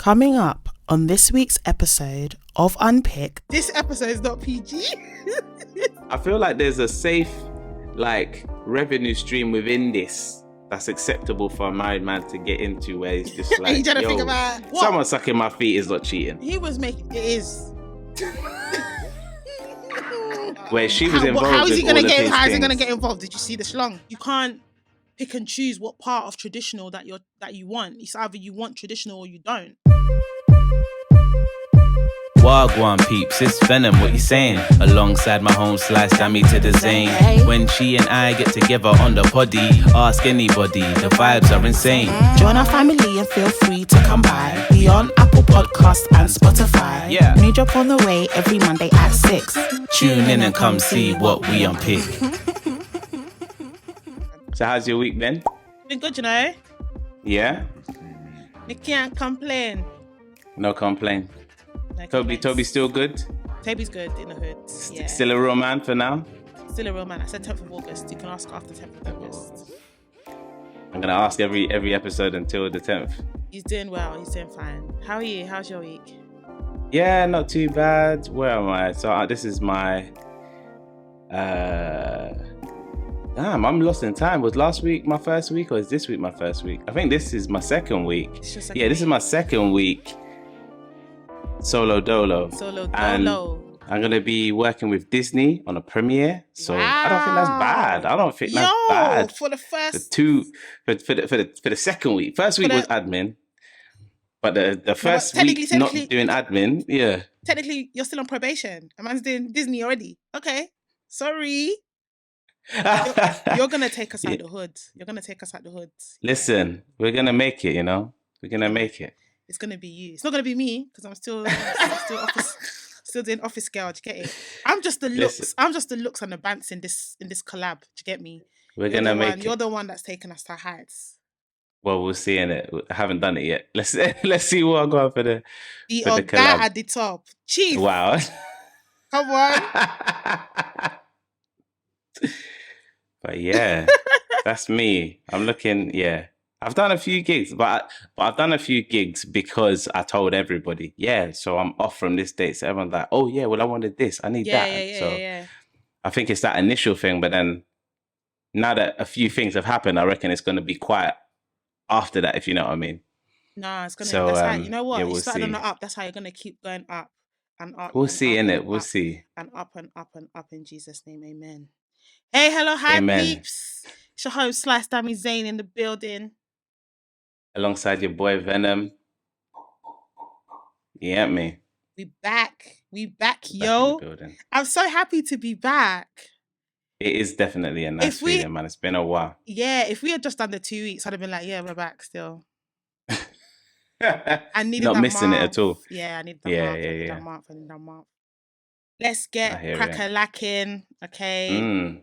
Coming up on this week's episode of Unpicked. This episode is not PG. I feel like there's a safe, revenue stream within this that's acceptable for a married man to get into, where he's just like, you trying to think about what? Someone sucking my feet is not cheating. He was making it is. Where she was involved. How is he gonna get? How is he things. gonna get involved? Did you see the schlong? You can't pick and choose what part of traditional that you want. It's either you want traditional or you don't. Wagwan peeps, it's Venom, what you saying? Alongside my home slice, dammy to the zane. When she and I get together on the poddy, ask anybody, the vibes are insane. Join our family and feel free to come by. We on Apple Podcasts and Spotify. Yeah. New drop on the way every Monday at 6. Tune in and come see what we unpick. So how's your week been? Been good, you know. Yeah? You can't complain. No complaint. No complaints. Toby's still good? Toby's good in the hood. Yeah. Still a real man for now? Still a real man. I said 10th of August. You can ask after 10th of August. I'm gonna ask every episode until the 10th. He's doing well. He's doing fine. How are you? How's your week? Yeah, not too bad. Where am I? So this is my... Damn, I'm lost in time. Was last week my first week or is this week my first week? I think this is my second week. This is my second week. Solo dolo. And I'm going to be working with Disney on a premiere. So wow. I don't think that's bad. I don't think that's bad. For the first... For the second week. First week was admin. But the first week not doing admin, yeah. Technically, you're still on probation. A man's doing Disney already. Okay. Sorry. You're going to take us out the hood. You're going to take us out the hood. Listen, we're going to make it, you know? We're going to make it. It's going to be you. It's not going to be me because I'm still doing office girl. Do you get it? I'm just the looks. Listen. I'm just the looks and the bants in this collab. Do you get me? We're going to make it. You're the one that's taking us to heights. Well, we'll see in it. I haven't done it yet. Let's see what I'm going for the collab. At the top. Chief. Wow. Come on. But yeah, that's me. I'm looking, yeah. I've done a few gigs, but I've done a few gigs because I told everybody, yeah, so I'm off from this date. So everyone's like, oh yeah, well I wanted this, I need that. Yeah. I think it's that initial thing, but then now that a few things have happened, I reckon it's going to be quiet after that, if you know what I mean. Nah, it's going to, that's how, you know what? Yeah, you started on the up, that's how you're going to keep going up and up. We'll see, innit? We'll see. And up and up and up in Jesus' name, amen. Hey, hello, hi amen. Peeps. It's your host, Slice Dammy Zane in the building. Alongside your boy Venom. Yeah, me. We back, yo. I'm so happy to be back. It is definitely a nice feeling, man. It's been a while. Yeah, if we had just done the 2 weeks, I'd have been like, yeah, we're back still. I needed not that missing month. it at all. Yeah, I need that month. I need that month. Let's get crack-a-lacking, okay?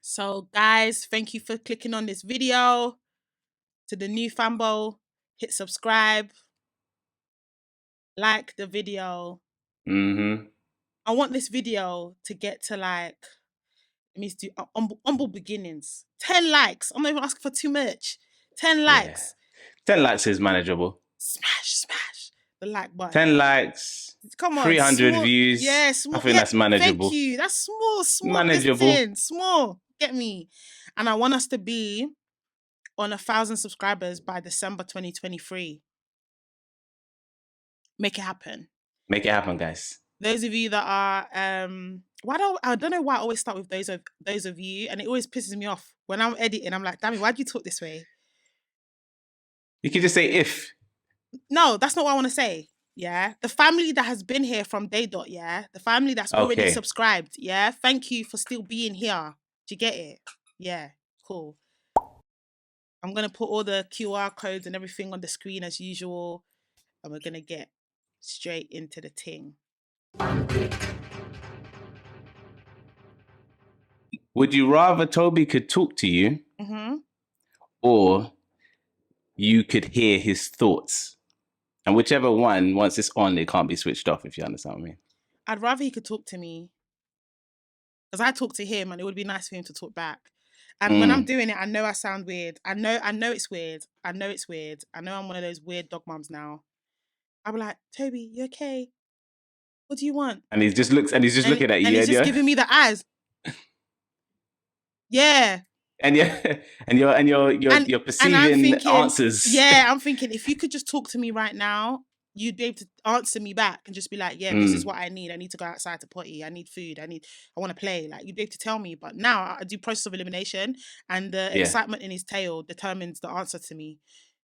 So, guys, thank you for clicking on this video. To the new fanbo, hit subscribe, like the video. I want this video to get to let me do humble beginnings. 10 likes. I'm not even asking for too much. 10 likes. Yeah. 10 likes is manageable. Smash the like button. 10 likes. Come on. 300 views. Yeah, small. I think that's manageable. Thank you. That's small. Manageable. Small. Get me. And I want us to be on 1,000 subscribers by December 2023. Make it happen. Make it happen, guys. Those of you that are I don't know why I always start with those of you, and it always pisses me off when I'm editing. I'm like, damn it, why'd you talk this way? You can just say if. No, that's not what I want to say. Yeah. The family that has been here from day dot, yeah. The family that's already subscribed, yeah. Thank you for still being here. Do you get it? Yeah, cool. I'm going to put all the QR codes and everything on the screen as usual. And we're going to get straight into the ting. Would you rather Toby could talk to you or you could hear his thoughts? And whichever one, once it's on, it can't be switched off, if you understand what I mean. I'd rather he could talk to me. Because I talk to him and it would be nice for him to talk back. And when I'm doing it, I know I sound weird. I know it's weird. I know I'm one of those weird dog mums now. I'll be like, Toby, you okay? What do you want? And he's just looking at you. And he's just giving me the eyes. Yeah. And you're perceiving answers. Yeah, I'm thinking if you could just talk to me right now, you'd be able to answer me back and just be like, yeah, this is what I need. I need to go outside to potty. I need food. I want to play. Like, you'd be able to tell me. But now I do process of elimination, and the excitement in his tail determines the answer to me.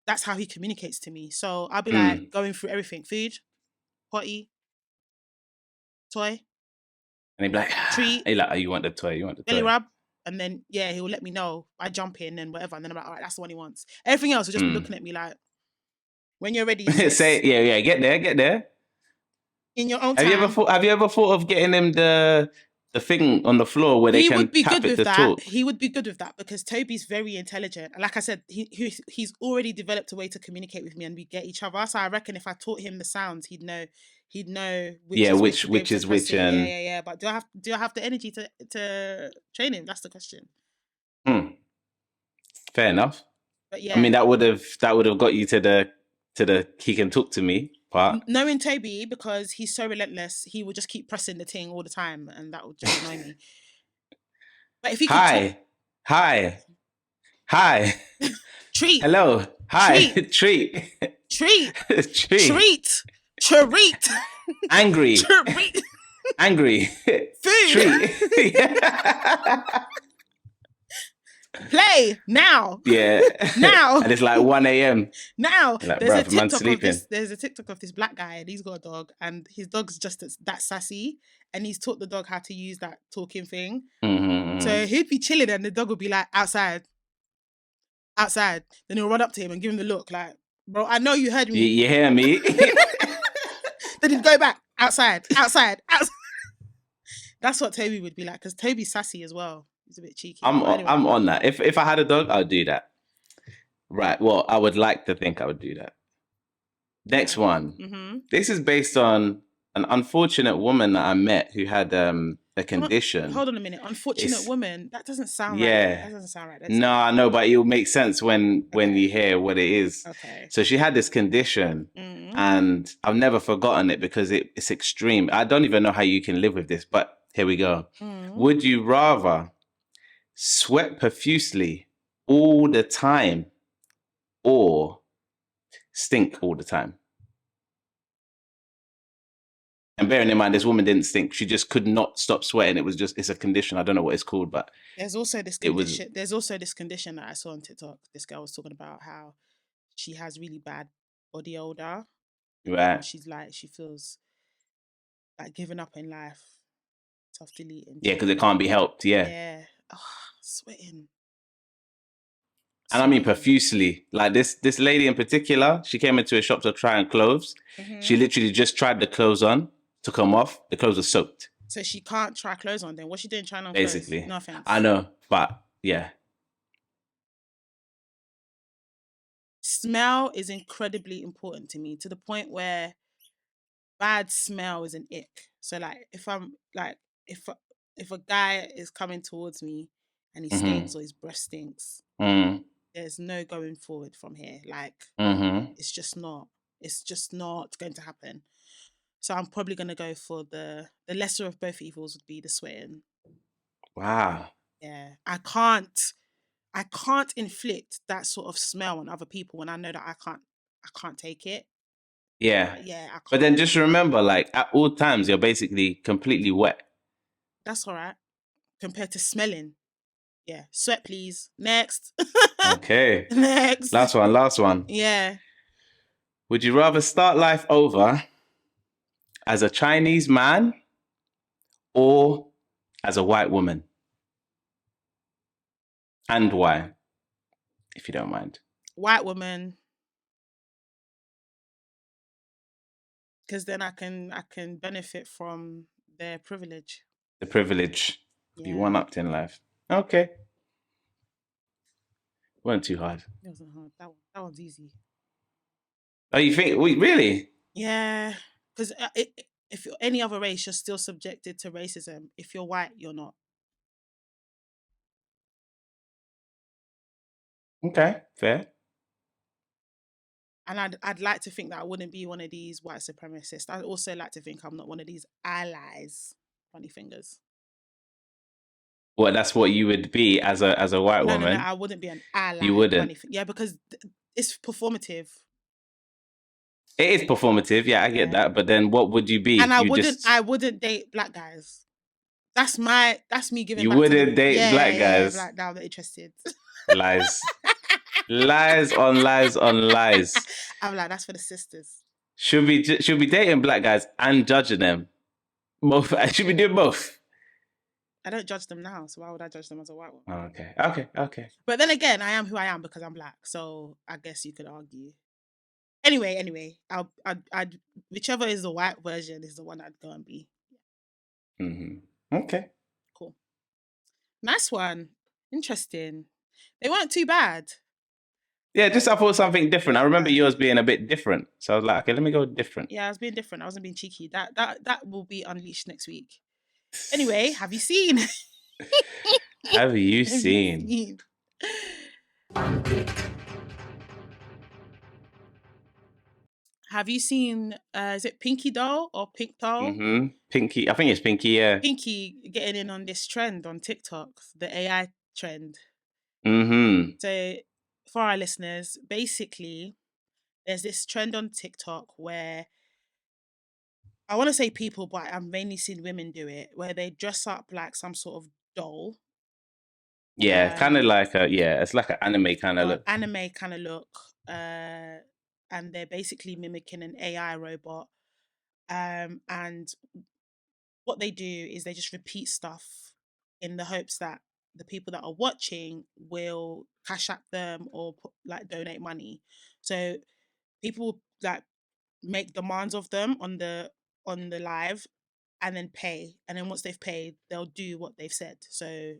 That's how he communicates to me. So I'll be like going through everything: food, potty, toy. And he'd be like, treat. Hey, like, oh, you want the toy? You want the belly toy? rub. And then, yeah, he'll let me know. I jump in and whatever. And then I'm like, all right, that's the one he wants. Everything else will just be looking at me like, when you're ready. Say, yeah, get there. In your own time. Have you ever thought of getting him the thing on the floor where they can tap it to talk? He would be good with that because Toby's very intelligent. Like I said, he's already developed a way to communicate with me and we get each other. So I reckon if I taught him the sounds, he'd know which is which. And yeah. But do I have the energy to train him? That's the question. Fair enough. But yeah, I mean that would have got you to the he can talk to me part. Knowing Toby, because he's so relentless, he would just keep pressing the thing all the time, and that would just annoy me. But if he could hi, treat, hello, hi, treat, angry, angry, food, treat. Play now. Yeah. Now. And it's like 1 a.m. Now. Like, there's a TikTok of this black guy and he's got a dog and his dog's just that sassy and he's taught the dog how to use that talking thing. So he'd be chilling and the dog would be like, outside. Then he'll run up to him and give him the look like, bro, I know you heard me. You hear me? Then he'd go back, outside. That's what Toby would be like because Toby's sassy as well. He's a bit cheeky. I'm on that. If I had a dog, I'd do that. Right. Well, I would like to think I would do that. Next one. This is based on an unfortunate woman that I met who had a condition. Hold on a minute. Unfortunate woman. That doesn't sound right. That doesn't sound right. No, I know, but it'll make sense when you hear what it is. Okay. So she had this condition and I've never forgotten it because it's extreme. I don't even know how you can live with this, but here we go. Would you rather sweat profusely all the time or stink all the time? And bearing in mind, this woman didn't stink. She just could not stop sweating. It's a condition. I don't know what it's called, but there's also this condition. There's also this condition that I saw on TikTok. This girl was talking about how she has really bad body odor. Right. She feels like giving up in life. Tough deleting. Yeah, because it can't be helped. Yeah. Yeah. Oh, sweating. And I mean profusely. Like this lady in particular, she came into a shop to try on clothes. She literally just tried the clothes on to come off. The clothes were soaked. So she can't try clothes on then. What's she doing trying on basically clothes? No offense. I know, but yeah. Smell is incredibly important to me to the point where bad smell is an ick. So like if I'm like if a guy is coming towards me and he stinks or his breath stinks, there's no going forward from here. Like it's just not going to happen. So I'm probably gonna go for the lesser of both evils would be the sweating. Wow. Yeah. I can't inflict that sort of smell on other people when I know that I can't take it. Yeah. Yeah. I can't. But then just remember, like at all times, you're basically completely wet. That's all right. Compared to smelling. Yeah. Sweat, please. Next. Okay. Next. Last one. Yeah. Would you rather start life over as a Chinese man or as a white woman? And why? If you don't mind. White woman. Because then I can benefit from their privilege. The privilege to be one-upped in life. Okay. Wasn't too hard. It wasn't hard. That one's easy. Oh, you think? Really? Yeah. Because if you're any other race, you're still subjected to racism. If you're white, you're not. Okay, fair. And I'd like to think that I wouldn't be one of these white supremacists. I'd also like to think I'm not one of these allies. Funny fingers. Well, that's what you would be as a white woman. No, I wouldn't be an ally. You wouldn't. Yeah, because it's performative. It is performative. Yeah, I get that. But then, what would you be? And I wouldn't date black guys. That's me giving. You back wouldn't to date black guys. Black now they're interested. Lies, lies on lies on lies. I'm like, that's for the sisters. Should be dating black guys and judging them. Both. I should be doing both. I don't judge them now, so why would I judge them as a white woman? Oh, okay. But then again, I am who I am because I'm black, so I guess you could argue. Anyway, I'd whichever is the white version is the one I'd go and be. Mm-hmm. Okay. Cool. Nice one. Interesting. They weren't too bad. Yeah, just I thought something different. I remember yours being a bit different, so I was like, okay, let me go different. Yeah, I was being different. I wasn't being cheeky. That will be unleashed next week. Anyway, have you seen? Have you seen? Have you seen? Is it Pinky Doll or Pink Doll? Mm-hmm. Pinky. I think it's Pinky. Yeah. Pinky getting in on this trend on TikTok, the AI trend. Mm-hmm. So, for our listeners, basically, there's this trend on TikTok where I want to say people, but I've mainly seen women do it, where they dress up like some sort of doll. Yeah, kind of like it's like an anime kind of look. Anime kind of look. And they're basically mimicking an AI robot. And what they do is they just repeat stuff in the hopes that the people that are watching will cash at them or donate money. So people like make demands of them on the live and then pay. And then once they've paid, they'll do what they've said. So,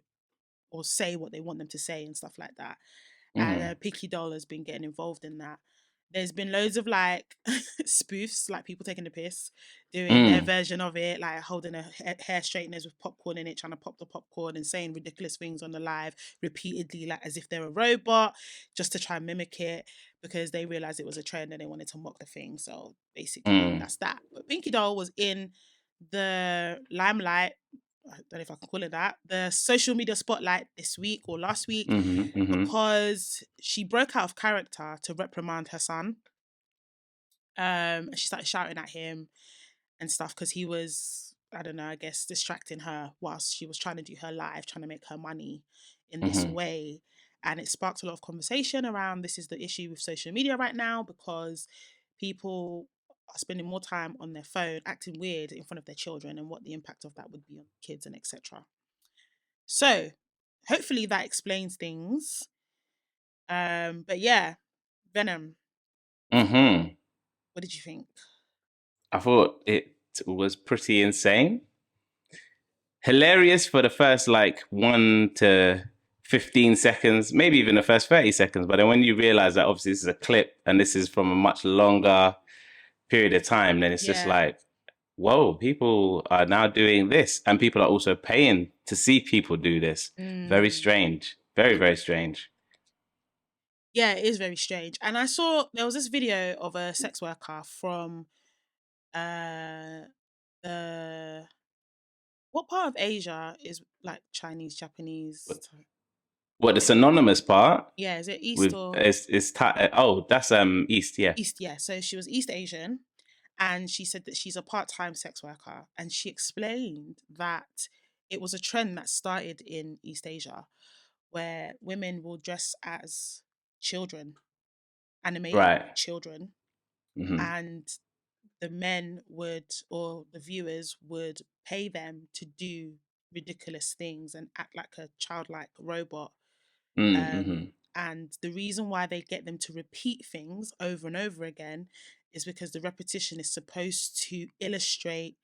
or say what they want them to say and stuff like that. Mm-hmm. And PinkyDoll has been getting involved in that. There's been loads of like spoofs, like people taking the piss, doing their version of it, like holding a hair straighteners with popcorn in it, trying to pop the popcorn and saying ridiculous things on the live repeatedly, like as if they're a robot, just to try and mimic it because they realized it was a trend and they wanted to mock the thing. So basically, that's that. But PinkyDoll was in the limelight. I don't know if I can call it that, the social media spotlight this week or last week, because she broke out of character to reprimand her son. And she started shouting at him and stuff because he was, I don't know, I guess distracting her whilst she was trying to do her live, trying to make her money in this way. And it sparked a lot of conversation around this is the issue with social media right now because people are spending more time on their phone, acting weird in front of their children and what the impact of that would be on kids and etc. So hopefully that explains things. But yeah, Venom. What did you think? I thought it was pretty insane. Hilarious for the first 1 to 15 seconds, maybe even the first 30 seconds. But then when you realize that obviously this is a clip and this is from a much longer period of time, then it's just like, whoa, people are now doing this and people are also paying to see people do this. Very strange. Very, very strange. Yeah, it is very strange. And I saw there was this video of a sex worker from what part of Asia is like Chinese, Japanese? What, the synonymous part? Yeah, is it East or? That's East, yeah. East, yeah. So she was East Asian and she said that she's a part-time sex worker and she explained that it was a trend that started in East Asia where women will dress as children, animated children, and the men would, or the viewers would pay them to do ridiculous things and act like a childlike robot. And the reason why they get them to repeat things over and over again is because the repetition is supposed to illustrate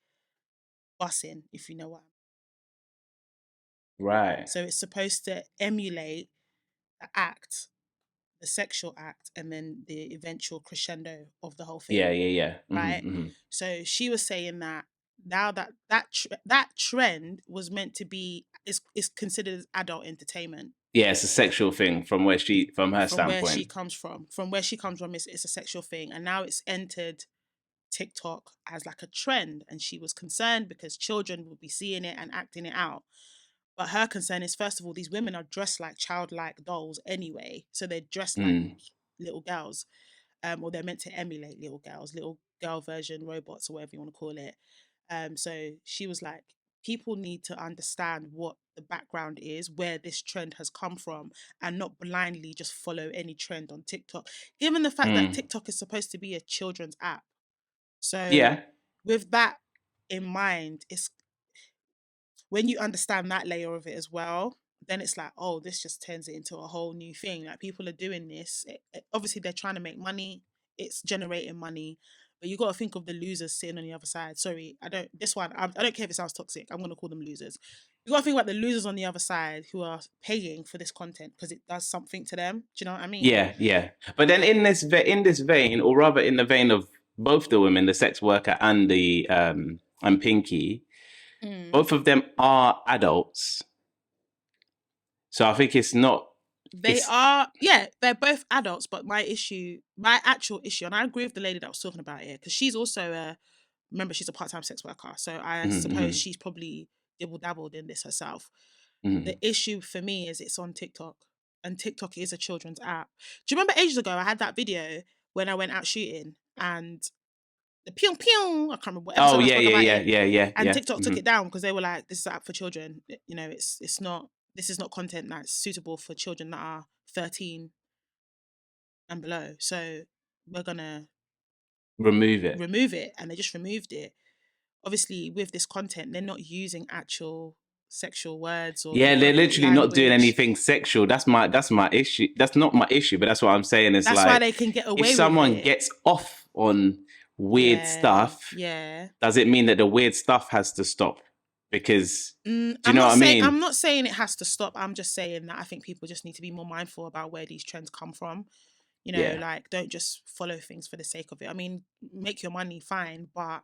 busing, if you know what I mean. Right. So it's supposed to emulate the act, the sexual act, and then the eventual crescendo of the whole thing. Yeah. Right. So she was saying that now that trend was meant to be is considered as adult entertainment Yeah, it's a sexual thing from her from where standpoint. she comes from. From where she comes from, it's a sexual thing, and now it's entered TikTok as like a trend, and she was concerned because children will be seeing it and acting it out. But her concern is, first of all, these women are dressed like childlike dolls anyway, so they're dressed like little girls, or they're meant to emulate little girls, little girl version robots or whatever you want to call it. So she was like, people need to understand what the background is, where this trend has come from, and not blindly just follow any trend on TikTok. Given the fact that TikTok is supposed to be a children's app, so with that in mind, it's when you understand that layer of it as well, then it's like, oh, this just turns it into a whole new thing. Like, people are doing this. Obviously, they're trying to make money. It's generating money. But you got to think of the losers sitting on the other side. Sorry, I don't care if it sounds toxic. I'm going to call them losers. You got to think about the losers on the other side who are paying for this content because it does something to them. Do you know what I mean? Yeah. But then in this vein, or rather in the vein of both the women, the sex worker and the and Pinky, both of them are adults. So I think it's not. They're both adults, but my actual issue, and I agree with the lady that was talking about it, because she's also remember, she's a part-time sex worker, so I suppose she's probably dibble-dabbled in this herself. The issue for me is it's on TikTok, and TikTok is a children's app. Do you remember ages ago I had that video when I went out shooting and the pew pew, I can't remember what episode yeah. And TikTok took it down because they were like, this is an app for children. You know, it's not, this is not content that's suitable for children that are 13 and below. So we're gonna remove it. And they just removed it. Obviously, with this content, they're not using actual sexual words or they're literally language. not doing anything sexual. That's my issue. That's not my issue, but that's what I'm saying. It's that's like, why they can get away with it. If someone gets off on weird stuff, does it mean that the weird stuff has to stop? Because do you know what I mean? I'm not saying it has to stop. I'm just saying that I think people just need to be more mindful about where these trends come from. You know, like, don't just follow things for the sake of it. I mean, make your money, fine, but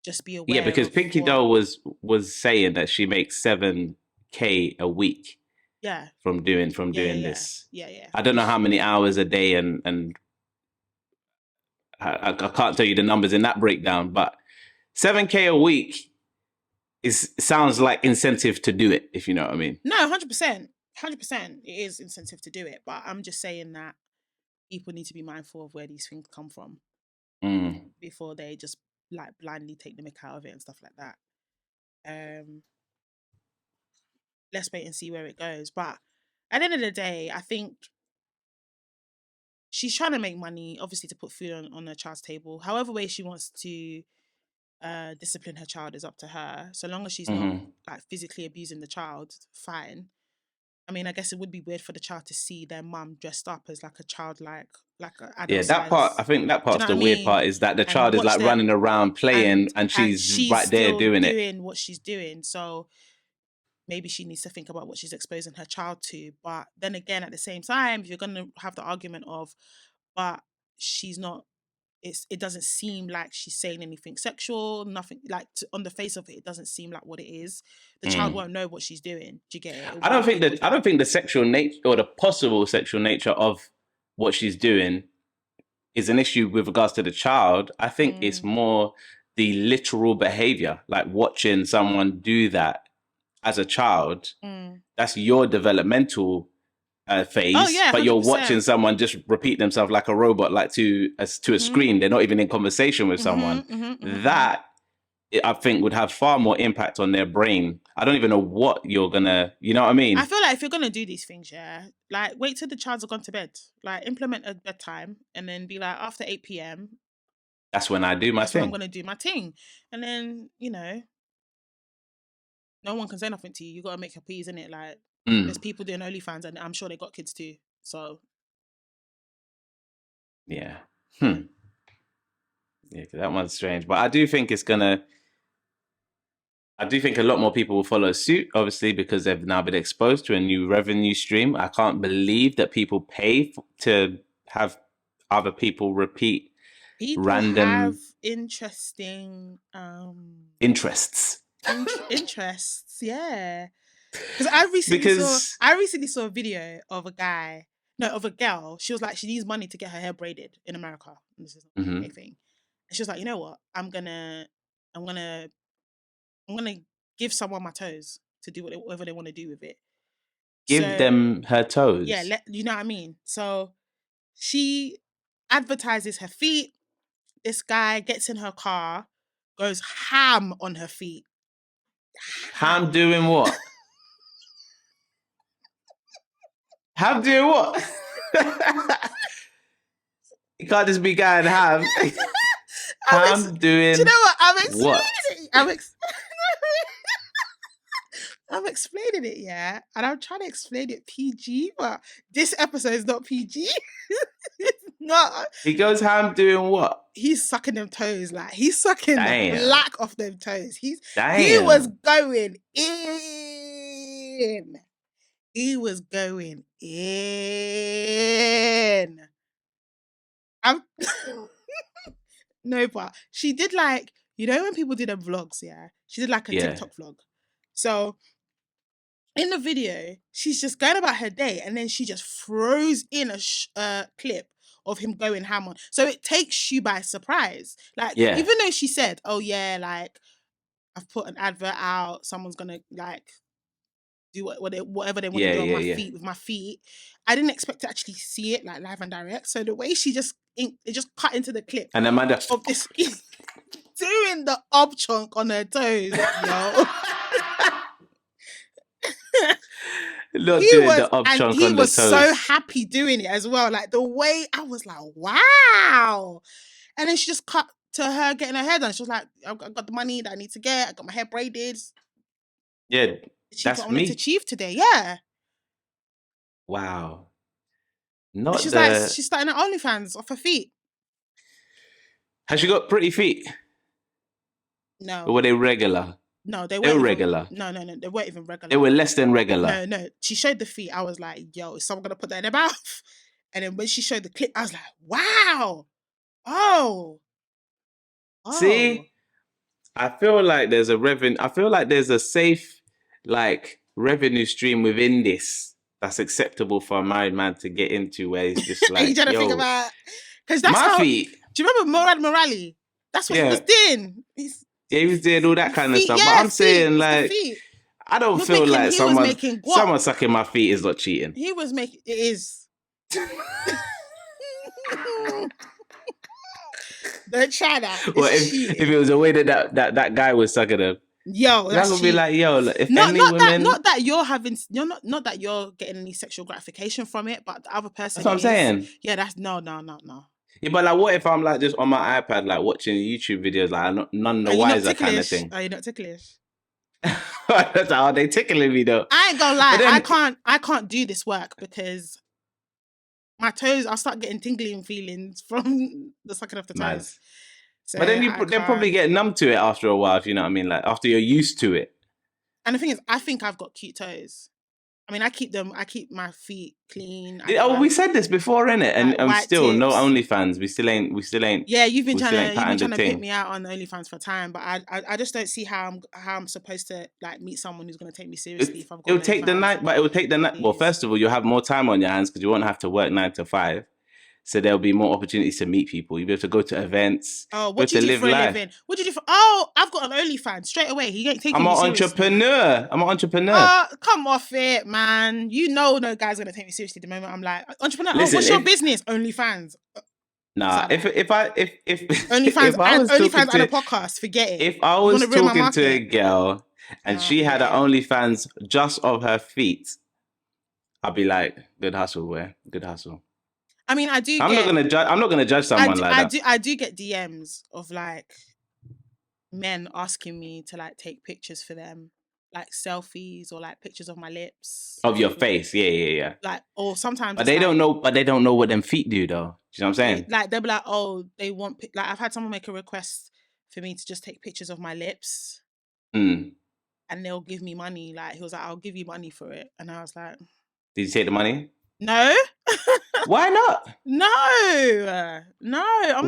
just be aware. Yeah, because Pinky Doll was saying that she makes $7,000 a week. Yeah. From doing this. Yeah. I don't know how many hours a day, and I can't tell you the numbers in that breakdown, but $7,000 a week sounds like incentive to do it, if you know what I mean. No, 100%. 100%. It is incentive to do it, but I'm just saying that people need to be mindful of where these things come from before they just like blindly take the mick out of it and stuff like that. Let's wait and see where it goes. But at the end of the day, I think she's trying to make money, obviously, to put food on her child's table. However way she wants to discipline her child is up to her. So long as she's not like physically abusing the child, fine. I mean, I guess it would be weird for the child to see their mum dressed up as like a child, like an adult. Yeah, that part. I think that part's the weird part, is that the child is like running around playing, and she's right there doing what she's doing. So maybe she needs to think about what she's exposing her child to. But then again, at the same time, you're going to have the argument of, but she's not. It doesn't seem like she's saying anything sexual, nothing like on the face of it. It doesn't seem like what it is. The child won't know what she's doing. Do you get it? I don't think the sexual nature or the possible sexual nature of what she's doing is an issue with regards to the child. I think it's more the literal behavior, like watching someone do that as a child. That's your developmental phase, but you're watching someone just repeat themselves like a robot, like to a screen. They're not even in conversation with someone. That I think would have far more impact on their brain. I don't even know what you're gonna, you know what I mean? I feel like if you're gonna do these things, like wait till the child's gone to bed, like implement a bedtime, and then be like, after 8 p.m. that's when I do my thing. When I'm gonna do my thing, and then no one can say nothing to you. You gotta make your peas, innit? Like. There's people doing OnlyFans, and I'm sure they got kids too. So, yeah, yeah, that one's strange. But I do think it's gonna. I do think a lot more people will follow suit, obviously, because they've now been exposed to a new revenue stream. I can't believe that people pay to have other people repeat random. Have interesting interests. Interests, yeah. Because I recently saw a video of a girl. She was like, she needs money to get her hair braided in America. And this is not a UK thing. And she was like, you know what? I'm gonna give someone my toes to do whatever they want to do with it. Give them her toes. Yeah, you know what I mean? So she advertises her feet. This guy gets in her car, goes ham on her feet. Ham doing what? Ham doing what? You can't just be going ham. Ham doing. Do you know what? What? I'm explaining it, yeah, and I'm trying to explain it PG, but this episode is not PG. It's not. He goes ham doing what? He's sucking them toes, like he's sucking the black off them toes. He was going in. He was going in. No, but she did like, you know when people do them vlogs, yeah? She did like a TikTok vlog. So in the video, she's just going about her day and then she just throws in a clip of him going ham on. So it takes you by surprise. Like, even though she said, oh yeah, like, I've put an advert out, someone's gonna like do whatever they want to do on my feet with my feet. I didn't expect to actually see it like live and direct. So the way she it just cut into the clip and then of this doing the ob chunk on her toes, yo. He was so happy doing it as well. Like the way I was like, wow. And then she just cut to her getting her hair done. She was like, I got the money that I need to get. I got my hair braided. Yeah, that's what I me. wanted to achieve today. Yeah. Wow. She's starting her OnlyFans off her feet. Has she got pretty feet? No. Or were they regular? No, they were regular. No, they weren't even regular. They were less than regular. No. She showed the feet. I was like, yo, is someone gonna put that in their mouth? And then when she showed the clip, I was like, wow. Oh. See? I feel like there's a safe like revenue stream within this that's acceptable for a married man to get into, where he's just like, you trying to think about, because that's my feet. Do you remember Morad Morali? That's what he was doing. He was doing all that kind of stuff. But I'm saying, like, I don't feel like someone sucking my feet is not cheating. He was making it is. Don't try that. Well, if it was a way that guy was sucking them. Yo, that would be like, yo, if not that you're getting any sexual gratification from it, but the other person. That's what I'm saying. Yeah, that's no. Yeah, but like, what if I'm like just on my iPad, like watching YouTube videos, like none the wiser kind of thing? Are you not ticklish? Are they tickling me though? I ain't gonna lie, I can't do this work because my toes, I'll start getting tingling feelings from the sucking of the toes. Nice. So but then they'll probably get numb to it after a while, if you know what I mean, like after you're used to it. And the thing is, I think I've got cute toes. I mean, I keep my feet clean. We said this before, innit? And still, tips. No OnlyFans. We still ain't. Yeah, you've been trying to pick me out on OnlyFans for time, but I just don't see how I'm supposed to like meet someone who's going to take me seriously if I've got. It will take the night. Well, first of all, you'll have more time on your hands because you won't have to work 9 to 5. So there'll be more opportunities to meet people. You'll be able to go to events. Oh, what do you do for a living? What do you do for? Oh, I've got an OnlyFans straight away. He ain't taking me seriously. I'm an entrepreneur. Come off it, man. You know no guy's gonna take me seriously the moment I'm like, entrepreneur. Listen, what's your business? OnlyFans. Nah, if OnlyFans and a podcast, forget it. If I was talking to a girl and she had an OnlyFans just of her feet, I'd be like, good hustle, boy. Good hustle. I mean, I'm not gonna judge someone like that. I do get DMs of like men asking me to like take pictures for them, like selfies or like pictures of my lips. Of your face, yeah. Like, or sometimes. But they don't know. But they don't know what them feet do, though. Do you know what I'm saying? Like they'll be like, oh, they want. Like I've had someone make a request for me to just take pictures of my lips, and they'll give me money. Like he was like, I'll give you money for it, and I was like, did you take the money? No. Why not? No, I'm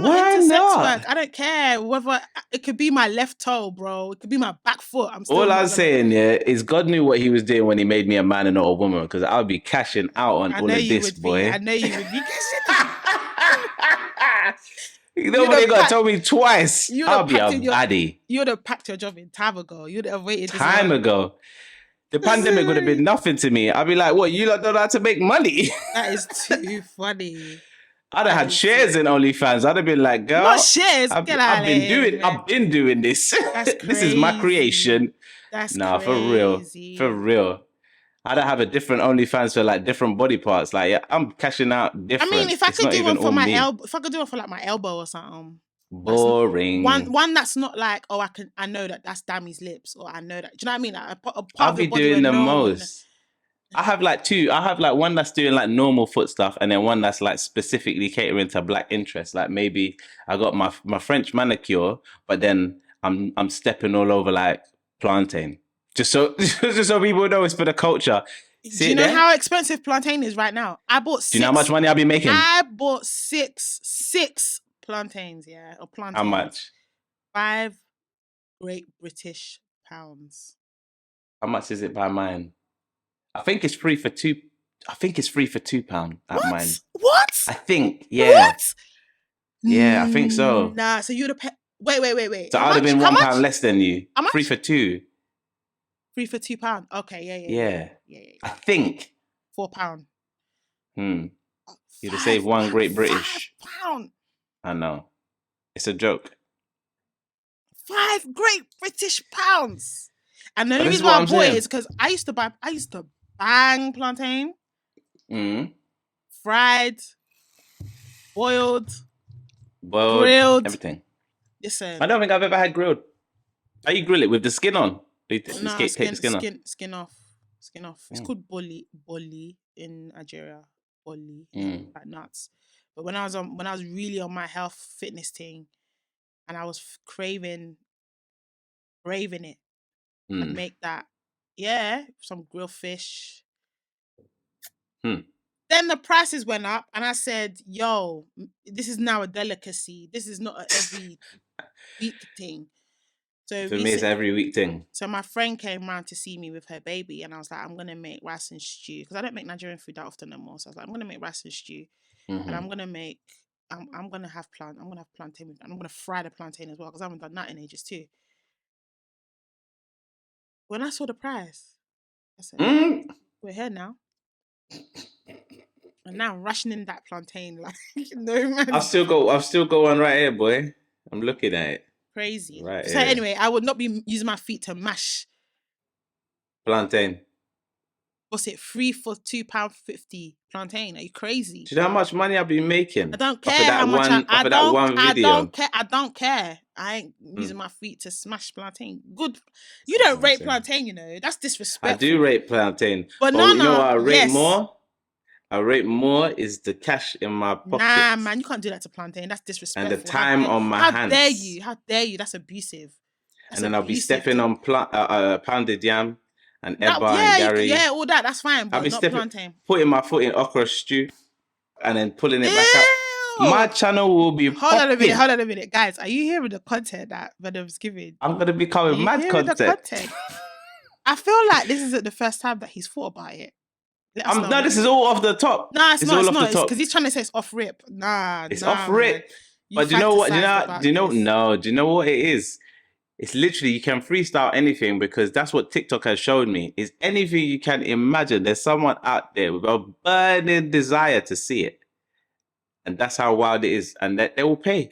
not into sex work. I don't care whether it could be my left toe, bro. It could be my back foot. All I'm saying, is God knew what he was doing when he made me a man and not a woman, because I'll be cashing out on all of this, boy. I know you would be cashing out. Nobody got to tell me twice. I'll be a baddie. You would have packed your job in time ago. You'd have waited time ago. The pandemic would have been nothing to me. I'd be like, what, you lot don't know how to make money? That is too funny. I'd have had shares in OnlyFans. I'd have been like, girl. Not shares. I've been doing this. This is my creation. That's crazy. For real. I'd have a different OnlyFans for like different body parts. Like, yeah, I'm cashing out different. I mean, if I could do one for my elbow, if I could do one for like my elbow or something. Boring. One that's not like, oh, I know that's Dammy's lips, or I know that. Do you know what I mean? Like, I'll be doing the most. I have like two. I have like one that's doing like normal foot stuff, and then one that's like specifically catering to black interests. Like maybe I got my French manicure, but then I'm stepping all over like plantain, just so people know it's for the culture. Do you know how expensive plantain is right now? I bought 6. Do you know how much money I'll be making? I bought six plantains, or plantains. How much? 5 Great British pounds. How much is it by mine? I think it's free for £2. I think it's free for £2 at mine. What? I think, yeah. What? Yeah, I think so. Nah, so you'd have paid. Wait. So I'd have been £1 less than you. How much? Free for £2. Free for £2. Okay, yeah. I think. £4. You'd have saved 1 Great British. £5. I know. It's a joke. 5 Great British pounds. And the only reason why I bought it is because I used to bang plantain. Fried, boiled, grilled. Everything. Listen. I don't think I've ever had grilled. How you grill it? With the skin on? Take the skin off. Skin off. It's called boli in Nigeria. Boli, like nuts. But when I was really on my health fitness thing, and I was craving it, I'd make that. Yeah, some grilled fish. Then the prices went up, and I said, "Yo, this is now a delicacy. This is not an every week thing." So for me, it's an every week thing. So my friend came round to see me with her baby, and I was like, "I'm gonna make rice and stew because I don't make Nigerian food that often anymore." So I was like, "I'm gonna make rice and stew, and I'm gonna have plantain with, and I'm gonna fry the plantain as well because I haven't done that in ages too." When I saw the price, I said, "We're here now." And now I'm rationing that plantain like no man. I've still got one right here, boy. I'm looking at it. Crazy. Right. So anyway, I would not be using my feet to mash plantain. What's it? 3 for £2.50 plantain? Are you crazy? Do you know how much money I've been making? I don't care how much I don't care. I ain't using my feet to smash plantain. Good. You don't rate plantain, you know. That's disrespectful. I do rate plantain. But you know what I rate more? I rate more is the cash in my pocket. Nah, man, you can't do that to plantain. That's disrespectful. And the time on my hands. How dare you? That's abusive. And then I'll be stepping on pounded yam and Eba and Gary. Yeah, all that. That's fine, but not plantain. Putting my foot in okra stew and then pulling it back up. My channel will be Hold on a minute. Guys, are you hearing the content that Venom's giving? I'm going to be coming mad content. I feel like this isn't the first time that he's thought about it. No, this is all off the top. Nah, it's not. Because he's trying to say it's off rip. It's off rip. But do you know what? Do you know what it is? It's literally, you can freestyle anything because that's what TikTok has showed me. Is anything you can imagine. There's someone out there with a burning desire to see it. And that's how wild it is. And that they will pay.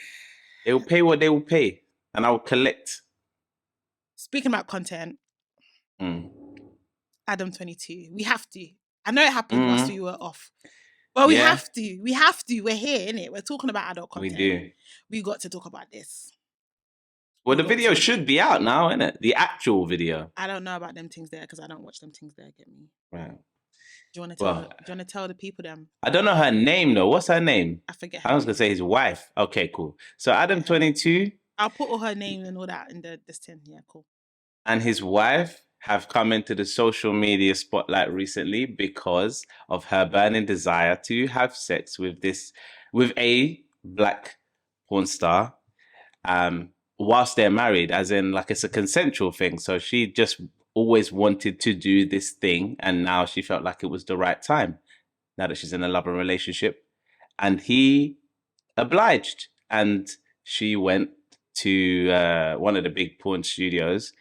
They will pay what they will pay. And I will collect. Speaking about content, Adam22, we have to. I know it happened whilst we were off. But we have to. We have to. We're here, innit? We're talking about adult content. We do. We got to talk about this. Well, the video should be out now, isn't it? The actual video. I don't know about them things there because I don't watch them things there. Get me? Right. Do you want to tell the people them? I don't know her name though. What's her name? I forget. I was gonna say his wife. Okay, cool. So Adam22. I'll put all her name and all that in this thing. Yeah, cool. And his wife have come into the social media spotlight recently because of her burning desire to have sex with a black porn star, whilst they're married, as in like it's a consensual thing. So she just always wanted to do this thing, and now she felt like it was the right time, now that she's in a loving relationship. And he obliged, and she went to one of the big porn studios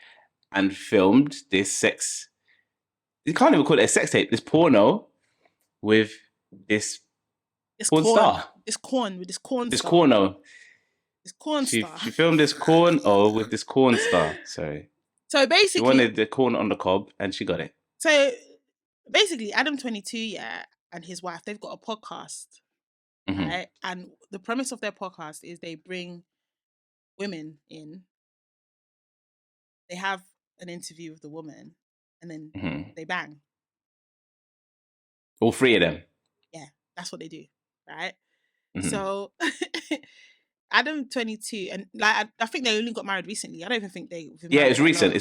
and filmed this sex. You can't even call it a sex tape. This porno with this porn star. This corn with this corn. This star. corno. This corn star. She filmed this corn with this corn star. Sorry. So basically, she wanted the corn on the cob, and she got it. So basically, Adam22, and his wife, they've got a podcast, right? And the premise of their podcast is they bring women in. They have an interview with the woman, and then they bang. All three of them. Yeah, that's what they do, right? So Adam22, and like I think they only got married recently. I don't even think they. It's recent.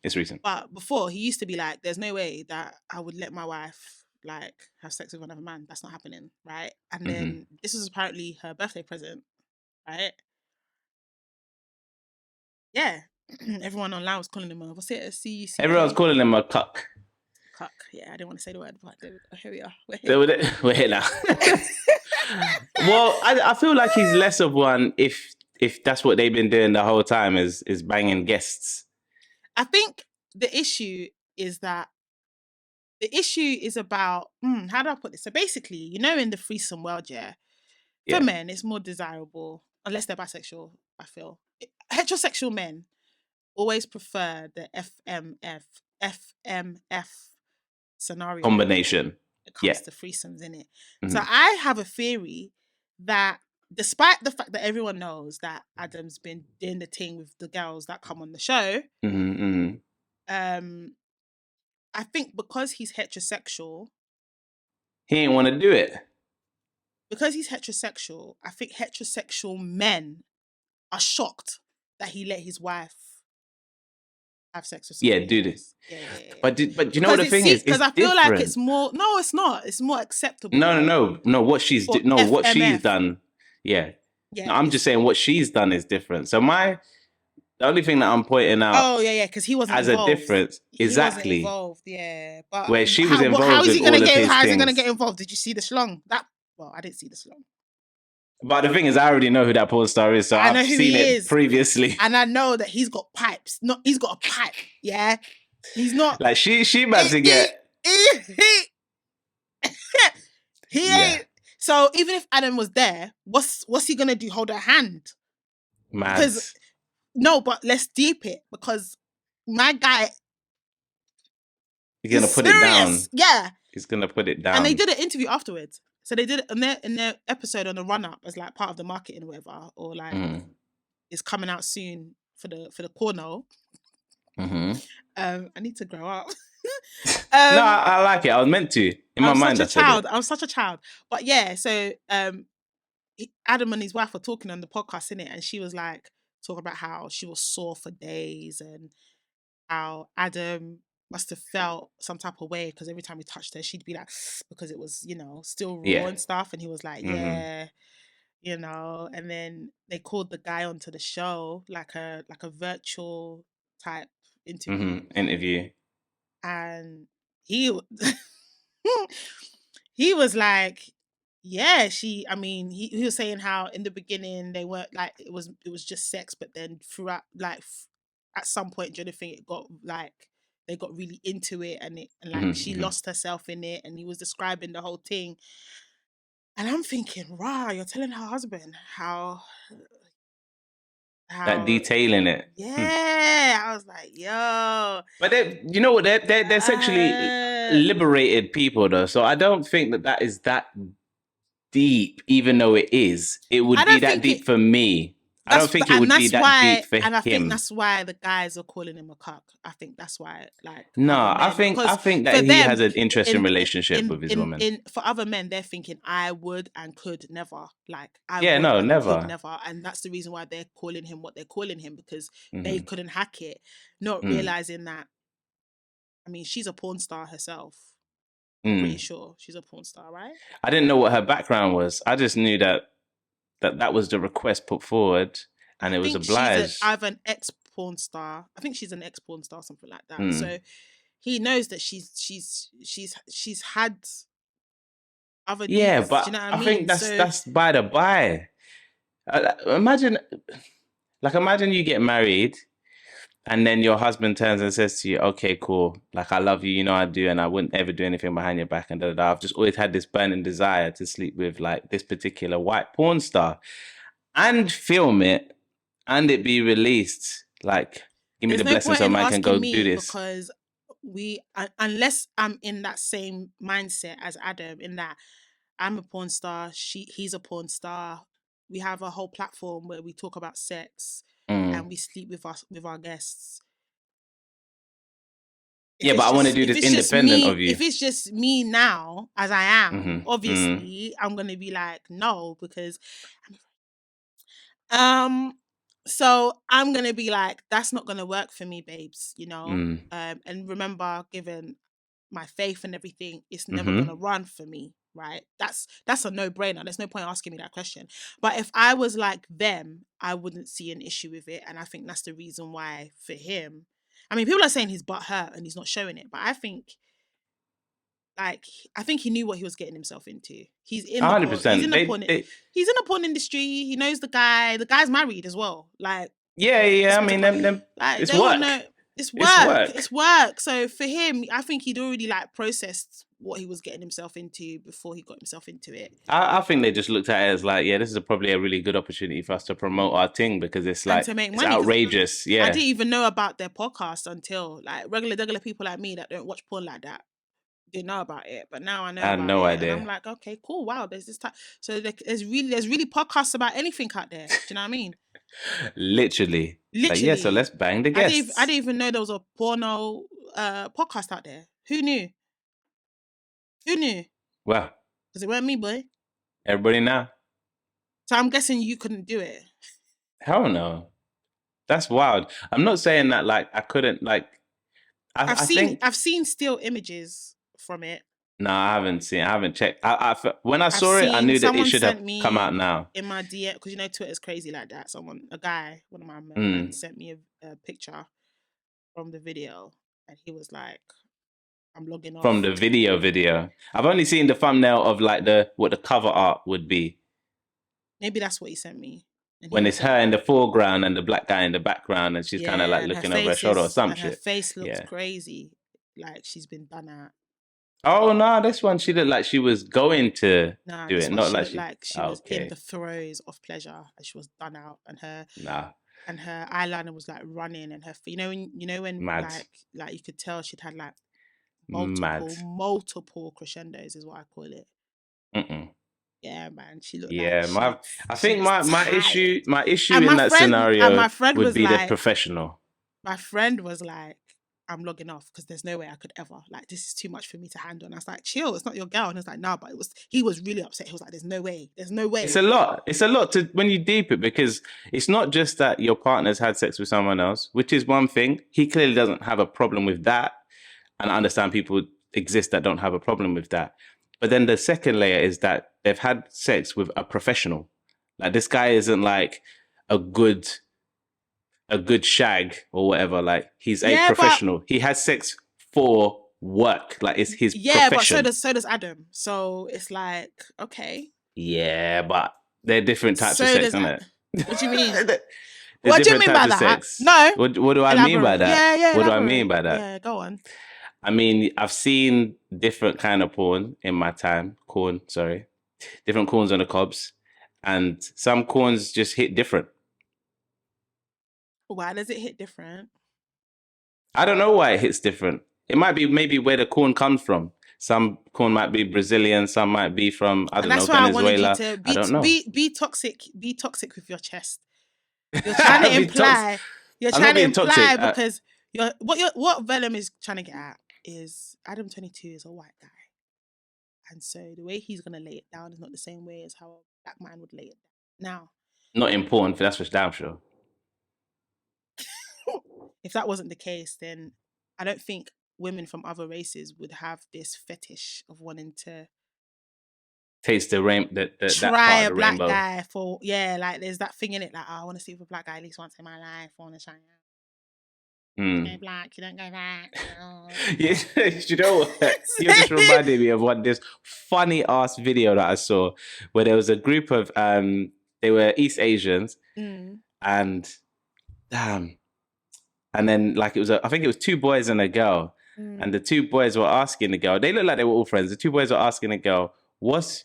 It's recent. But before, he used to be like, "There's no way that I would let my wife like have sex with another man. That's not happening, right?" And then this was apparently her birthday present, right? Yeah. Everyone online was calling him a what's it? A C-U-C-K? Everyone's calling him a cuck. Cuck. Yeah, I didn't want to say the word, but here we are. We're here now. Well, I feel like he's less of one if that's what they've been doing the whole time is banging guests. I think the issue is about how do I put this? So basically, you know, in the threesome world, for men, it's more desirable unless they're bisexual. I feel heterosexual men always prefer the FMF scenario combination. It comes to threesomes, in it. So I have a theory that despite the fact that everyone knows that Adam's been doing the thing with the girls that come on the show, I think because he's heterosexual, he ain't want to do it. Because he's heterosexual, I think heterosexual men are shocked that he let his wife have sex with somebody do this. Yeah. But you know what the thing is? Because I feel like it's more. No, it's not. It's more acceptable. No. What she's done. Yeah. No, I'm just saying what she's done is different. So the only thing that I'm pointing out. Oh yeah, because he wasn't involved. A difference. Exactly. He wasn't involved. Yeah, but where she was involved. How is he going to get? How is he going to get involved? Did you see the schlong? Well, I didn't see the schlong. But the thing is, I already know who that porn star is, so I've seen it previously. And I know that he's got pipes. No, he's got a pipe, yeah? He's not... Like, she about to get... He ain't... So, even if Adam was there, what's he going to do? Hold her hand? Man. No, but let's deep it, because my guy... He's going to put it down. Yeah. He's going to put it down. And they did an interview afterwards. So they did it in their episode on the run-up as like part of the marketing or whatever, or like it's coming out soon for the corno. I need to grow up. No, I like it. I was meant to. In my mind, I was such a child. But yeah, so Adam and his wife were talking on the podcast, innit? And she was like talking about how she was sore for days and how Adam must have felt some type of way because every time he touched her, she'd be like, because it was, you know, still raw and stuff. And he was like, you know. And then they called the guy onto the show, like a virtual type interview. And he was like, he was saying how in the beginning they weren't like, it was just sex, but then throughout, like at some point during the thing, it got like, they got really into it and she lost herself in it, and he was describing the whole thing. And I'm thinking, rah, you're telling her husband how that detailing it. Yeah. I was like, yo. But you know what? They're sexually liberated people though. So I don't think that is that deep, even though it is. It would be that deep for me. I don't think it would be that deep for him. And I think that's why the guys are calling him a cuck. I think that's why, like... No, I think that he has an interesting relationship with his woman. For other men, they're thinking, I would and could never. Like, never. And that's the reason why they're calling him what they're calling him, because they couldn't hack it. Not realising that I mean, she's a porn star herself. Mm. Pretty sure she's a porn star, right? I didn't know what her background was. I just knew that was the request put forward, and it was obliged. She's either an ex-porn star. I think she's an ex-porn star, something like that. Mm. So he knows that she's had other Yeah, dudes. but Do you know what I I mean? think that's by the by. Imagine you get married, and then your husband turns and says to you, "Okay, cool. Like, I love you. You know I do, and I wouldn't ever do anything behind your back." And I've just always had this burning desire to sleep with like this particular white porn star, and film it, and it be released. Like, give me the blessing so man can go do this. Because unless I'm in that same mindset as Adam, in that I'm a porn star, he's a porn star. We have a whole platform where we talk about sex and we sleep with our guests. Yeah, but I want to do this independent of you. If it's just me now, as I am, obviously, I'm gonna be like, no, because so I'm gonna be like, that's not gonna work for me, babes, you know. And remember, given my faith and everything, it's never gonna run for me, right? That's a no-brainer. There's no point asking me that question. But if I was like them, I wouldn't see an issue with it. And I think that's the reason why for him. I mean, people are saying he's butt hurt and he's not showing it, but I think he knew what he was getting himself into. He's in 100%. He's in the porn industry. He knows the guy. The guy's married as well. Like, yeah. I mean, them it's work. It's work. So for him, I think he'd already like processed what he was getting himself into before he got himself into it. I think they just looked at it as like, yeah, this is probably a really good opportunity for us to promote our thing, because it's like, to make money, outrageous. Yeah, I didn't even know about their podcast until like regular people like me that don't watch porn like that didn't know about it, but now I know. I had no idea. And I'm like, okay, cool, wow. There's this type. So there's really podcasts about anything out there. Do you know what I mean? Literally. Like, yeah. So let's bang the guests. I didn't even know there was a porno podcast out there. Who knew? Well, because it weren't me, boy. Everybody now. So I'm guessing you couldn't do it. Hell no. That's wild. I'm not saying that like I couldn't like. I've seen still images from it. No, I haven't checked. When I saw it, I knew that it should have come out now. In my DM, because you know Twitter's crazy like that. One of my friends sent me a picture from the video, and he was like, "I'm logging off." From the video. I've only seen the thumbnail of like what the cover art would be. Maybe that's what he sent me. When it's her in the foreground and the black guy in the background, and she's kind of like looking over her shoulder or some shit. Her face looks crazy, like she's been done at. Oh no, this one she looked like she was going to do it, not like she was in the throes of pleasure and she was done out, and her eyeliner was like running, and her when like you could tell she'd had like multiple crescendos is what I call it. Yeah, man, she looked. Yeah, I think my issue in that scenario would be the professional. My friend was like, I'm logging off because there's no way I could ever, like, this is too much for me to handle. And I was like, chill, it's not your girl. And he was like, no, but he was really upset. He was like, there's no way. It's a lot to when you deep it, because it's not just that your partner's had sex with someone else, which is one thing. He clearly doesn't have a problem with that. And I understand people exist that don't have a problem with that. But then the second layer is that they've had sex with a professional. Like, this guy isn't like a good shag or whatever. Like, he's a professional. He has sex for work. Like, it's his profession. But so does Adam. So it's like, okay. Yeah, but they're different types of sex, isn't it? What do you mean? What do you mean by that? Sex. No. What do I mean by that? Yeah. What do I mean by that? Yeah, go on. I mean, I've seen different kind of porn in my time. Different corns on the cobs. And some corns just hit different. Why does it hit different? I don't know why it hits different. It might be maybe where the corn comes from. Some corn might be Brazilian, some might be from, Venezuela. I wanted you to I don't know. Be toxic with your chest. You're trying to imply. You're trying to imply because what Venom is trying to get at is Adam22 is a white guy. And so the way he's gonna lay it down is not the same way as how a black man would lay it down. Now, not important, that's for damn sure. If that wasn't the case, then I don't think women from other races would have this fetish of wanting to taste the that try part a of the black rainbow. guy for, like there's that thing in it, like, oh, I want to sleep with a black guy at least once in my life. I want to try out. Go black, you don't go back. No. Yeah, you know what? You just reminded me of this funny ass video that I saw where there was a group of they were East Asians and then like it was I think it was 2 boys and a girl, and the 2 boys were asking the girl. They looked like they were all friends. The 2 boys were asking the girl, "What's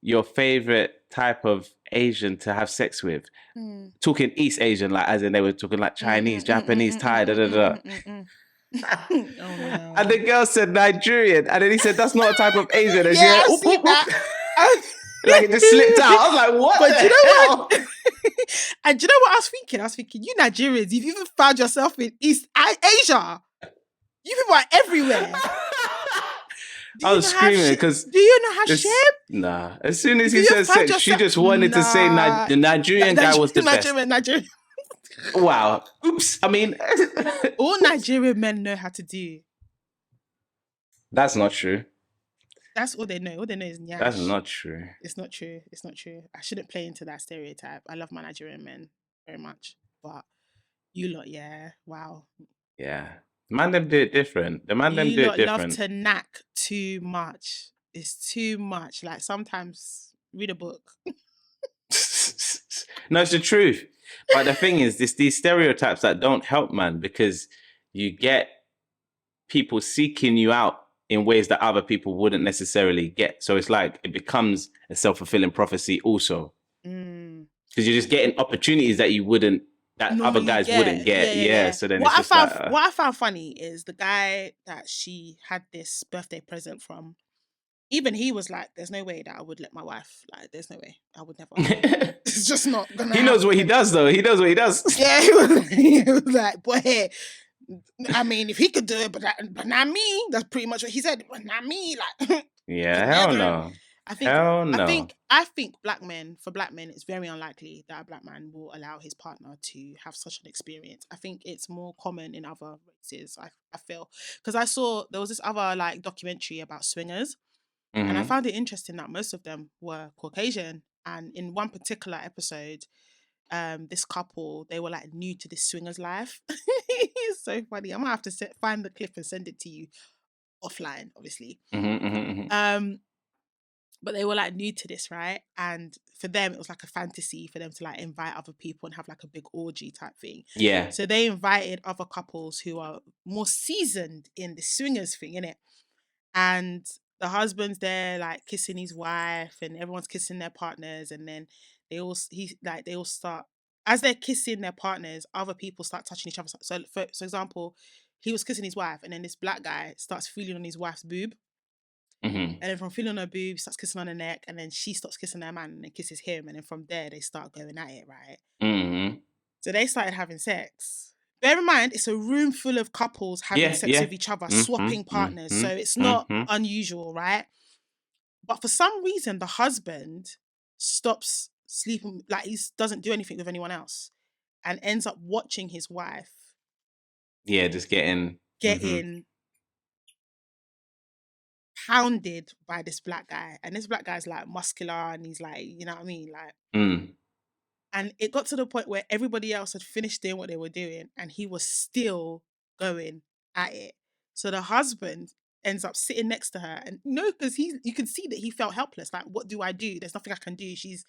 your favorite type of Asian to have sex with?" Talking East Asian, like as in they were talking like Chinese, Japanese, Thai, da da da. And the girl said Nigerian, and then he said that's not a type of Asian. And she went, oop, oop, oop. Like it just slipped out. I was like, what? But the you know hell? what? And do you know what I was thinking? I was thinking, you Nigerians, you've even found yourself in East Asia. You people are everywhere. I was screaming because. Do you know Hashem? Nah. As soon as he said sex, she just wanted to say the Nigerian guy was the best. Nigerian. Wow. Oops. I mean, all Nigerian men know how to do. That's not true. That's all they know. All they know is nyash. That's not true. It's not true. It's not true. I shouldn't play into that stereotype. I love my Nigerian men very much, but you lot, yeah, wow. Yeah. Man, them do it different. The man, them do it different. Love to knack too much. It's too much. Like sometimes read a book. No, it's the truth. But the thing is, these stereotypes that don't help, man, because you get people seeking you out in ways that other people wouldn't necessarily get. So it's like it becomes a self-fulfilling prophecy also. Because you're just getting opportunities that you wouldn't, that normally other guys wouldn't get. Yeah. So then what I found funny is the guy that she had this birthday present from, even he was like, there's no way that I would let my wife, like, there's no way. I would never. It's just not gonna happen. He knows what he does, though. He knows what he does. Yeah, he was like, boy, I mean, if he could do it, but not me. That's pretty much what he said. But not me. Like, yeah, hell no. I think black men, it's very unlikely that a black man will allow his partner to have such an experience. I think it's more common in other races, I feel. Because there was this other like documentary about swingers. And I found it interesting that most of them were Caucasian. And in one particular episode, this couple, they were like new to this swingers life. It's so funny. I'm gonna have to find the clip and send it to you offline, obviously. But they were like new to this, right? And for them, it was like a fantasy for them to like invite other people and have like a big orgy type thing. Yeah. So they invited other couples who are more seasoned in the swingers thing, innit? And the husband's there like kissing his wife and everyone's kissing their partners, and then they all start, as they're kissing their partners, other people start touching each other. So for example, he was kissing his wife and then this black guy starts feeling on his wife's boob. And then from feeling on her boob, starts kissing on her neck, and then she stops kissing her man and then kisses him, and then from there they start going at it, right? So they started having sex. Bear in mind, it's a room full of couples having sex with each other, swapping partners. So it's not unusual, right? But for some reason, the husband stops sleeping, like he doesn't do anything with anyone else, and ends up watching his wife. Yeah, just getting pounded by this black guy. And this black guy's like muscular and he's like, you know what I mean? Like, and it got to the point where everybody else had finished doing what they were doing and he was still going at it. So the husband ends up sitting next to her, and because you can see that he felt helpless. Like, what do I do? There's nothing I can do. She's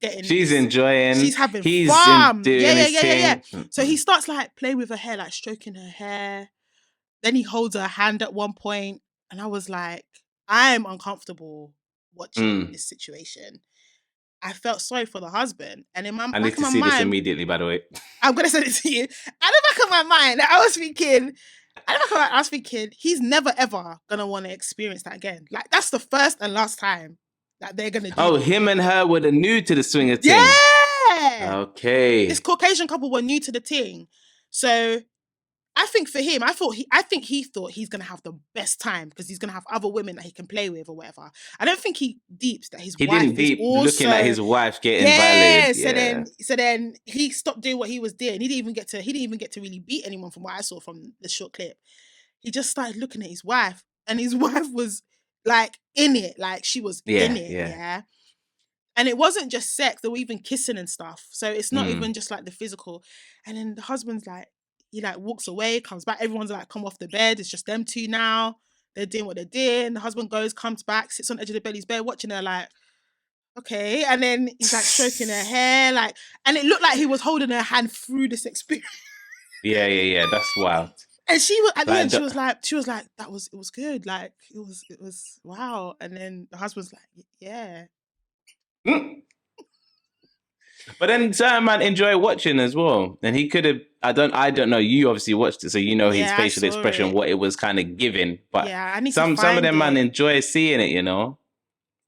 enjoying. She's having fun. Yeah. So he starts like playing with her hair, like stroking her hair. Then he holds her hand at one point, and I was like, I'm uncomfortable watching this situation. I felt sorry for the husband. And in my back of my mind... I need to see this immediately, by the way. I'm going to send it to you. At the back of my mind, I was thinking, he's never, ever going to want to experience that again. Like, that's the first and last time that they're going to do that. Him and her were new to the swinger thing. Yeah! Okay. This Caucasian couple were new to the thing. So... I think for him, I think he thought he's going to have the best time because he's going to have other women that he can play with or whatever. I don't think he deeps that his wife didn't deep also... looking at his wife getting violated. So then he stopped doing what he was doing. He didn't even get to really beat anyone from what I saw from the short clip. he just started looking at his wife, and his wife was like in it, like she was in it, yeah. And it wasn't just sex; they were even kissing and stuff. So it's not even just like the physical. And then the husband's like, he like walks away, comes back. Everyone's like, come off the bed. It's just them two now. They're doing what they're doing. The husband goes, comes back, sits on the edge of the belly's bed, watching her like, okay. And then he's like stroking her hair, like, and it looked like he was holding her hand through this experience. Yeah. That's wild. And she was at the end. She was like, it was good. Like it was wow. And then the husband's like, yeah. But then certain man enjoy watching as well. And he could have, I don't know, you obviously watched it, so you know his facial expression, what it was kind of giving. But some of them man enjoy seeing it, you know.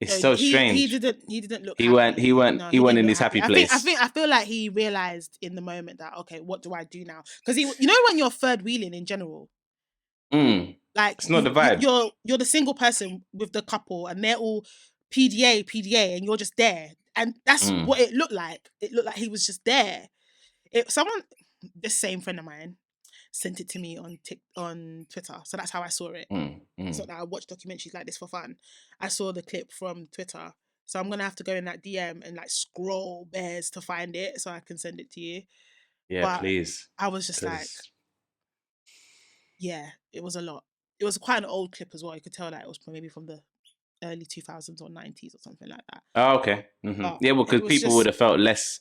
It's so strange. He didn't look he happy. He went in his happy place. I feel like he realized in the moment that, okay, what do I do now? Because you know when you're third wheeling in general, like it's not the vibe. You're the single person with the couple, and they're all PDA, and you're just there. And that's what it looked like. It looked like he was just there. This same friend of mine sent it to me on Twitter. So that's how I saw it. It's not that I watch documentaries like this for fun. I saw the clip from Twitter. So I'm going to have to go in that DM and like scroll bears to find it so I can send it to you. Yeah, but please. I was just like, yeah, it was a lot. It was quite an old clip as well. You could tell that it was maybe from the early 2000s or 90s or something like that. Oh, okay. Yeah, well, because people would have felt less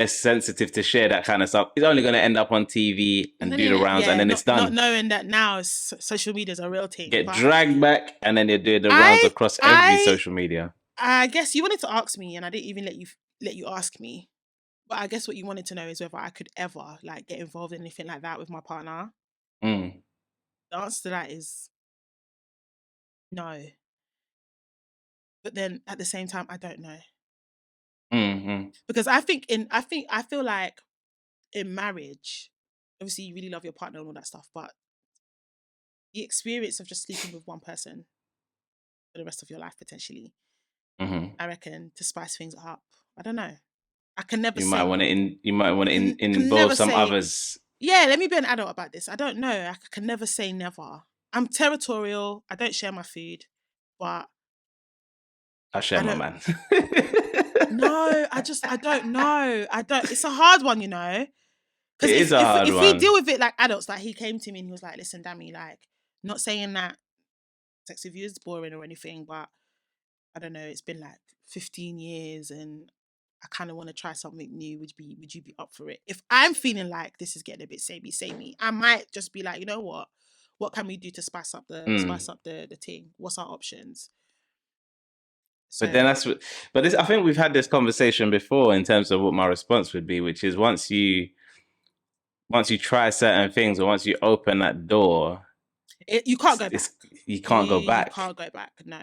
sensitive to share that kind of stuff. It's only going to end up on TV and do the rounds, and then it's done. Not knowing that now social media is a real thing. Get dragged back, and then they do the rounds across every social media. I guess you wanted to ask me, and I didn't even let you ask me. But I guess what you wanted to know is whether I could ever like get involved in anything like that with my partner. The answer to that is no. But then at the same time, I don't know. Because I feel like in marriage, obviously you really love your partner and all that stuff, but the experience of just sleeping with one person for the rest of your life potentially, I reckon, to spice things up. I don't know. I can never. You might want to involve some others. Yeah, let me be an adult about this. I don't know. I can never say never. I'm territorial. I don't share my food, but I share my man. No, I don't know. It's a hard one, you know. It is a hard one. If we deal with it like adults, like he came to me and he was like, listen, Dami, like, not saying that sex with you is boring or anything, but I don't know, it's been like 15 years and I kind of want to try something new. Would you be up for it? If I'm feeling like this is getting a bit samey, I might just be like, you know what? What can we do to spice up the thing? What's our options? So, but then I think we've had this conversation before in terms of what my response would be, which is once you try certain things or once you open that door, you can't go back. You can't go back. You can't go back. No.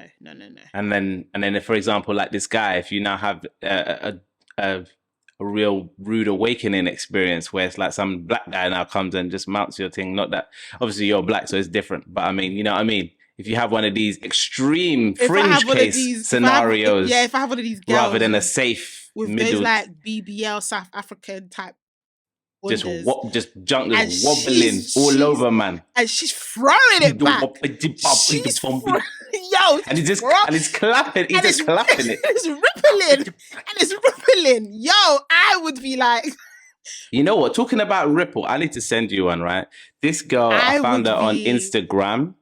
And then if, for example, like this guy, if you now have a real rude awakening experience where it's like some black guy now comes and just mounts your thing, not that obviously you're black, so it's different. But I mean, you know what I mean? If you have one of these extreme fringe case scenarios, if I have one of these girls rather than a safe with middle, those like BBL South African type, just junk just wobbling all over, man, and she's throwing it back. And he's clapping. He's just clapping it. It's rippling. Yo, I would be like, you know what? Talking about ripple, I need to send you one. Right, this girl, I found her on Instagram.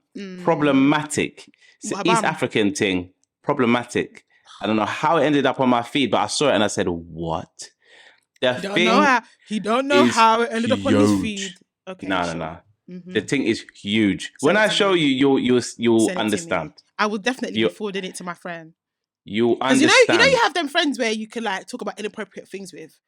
Problematic. It's an East African thing. Problematic. I don't know how it ended up on my feed, but I saw it and I said, "What?" He don't know how it ended up on his feed. Okay. No. Mm-hmm. The thing is huge. When I show you, you'll understand. I will definitely be forwarding it to my friend. You understand. You know, you have them friends where you can like talk about inappropriate things with.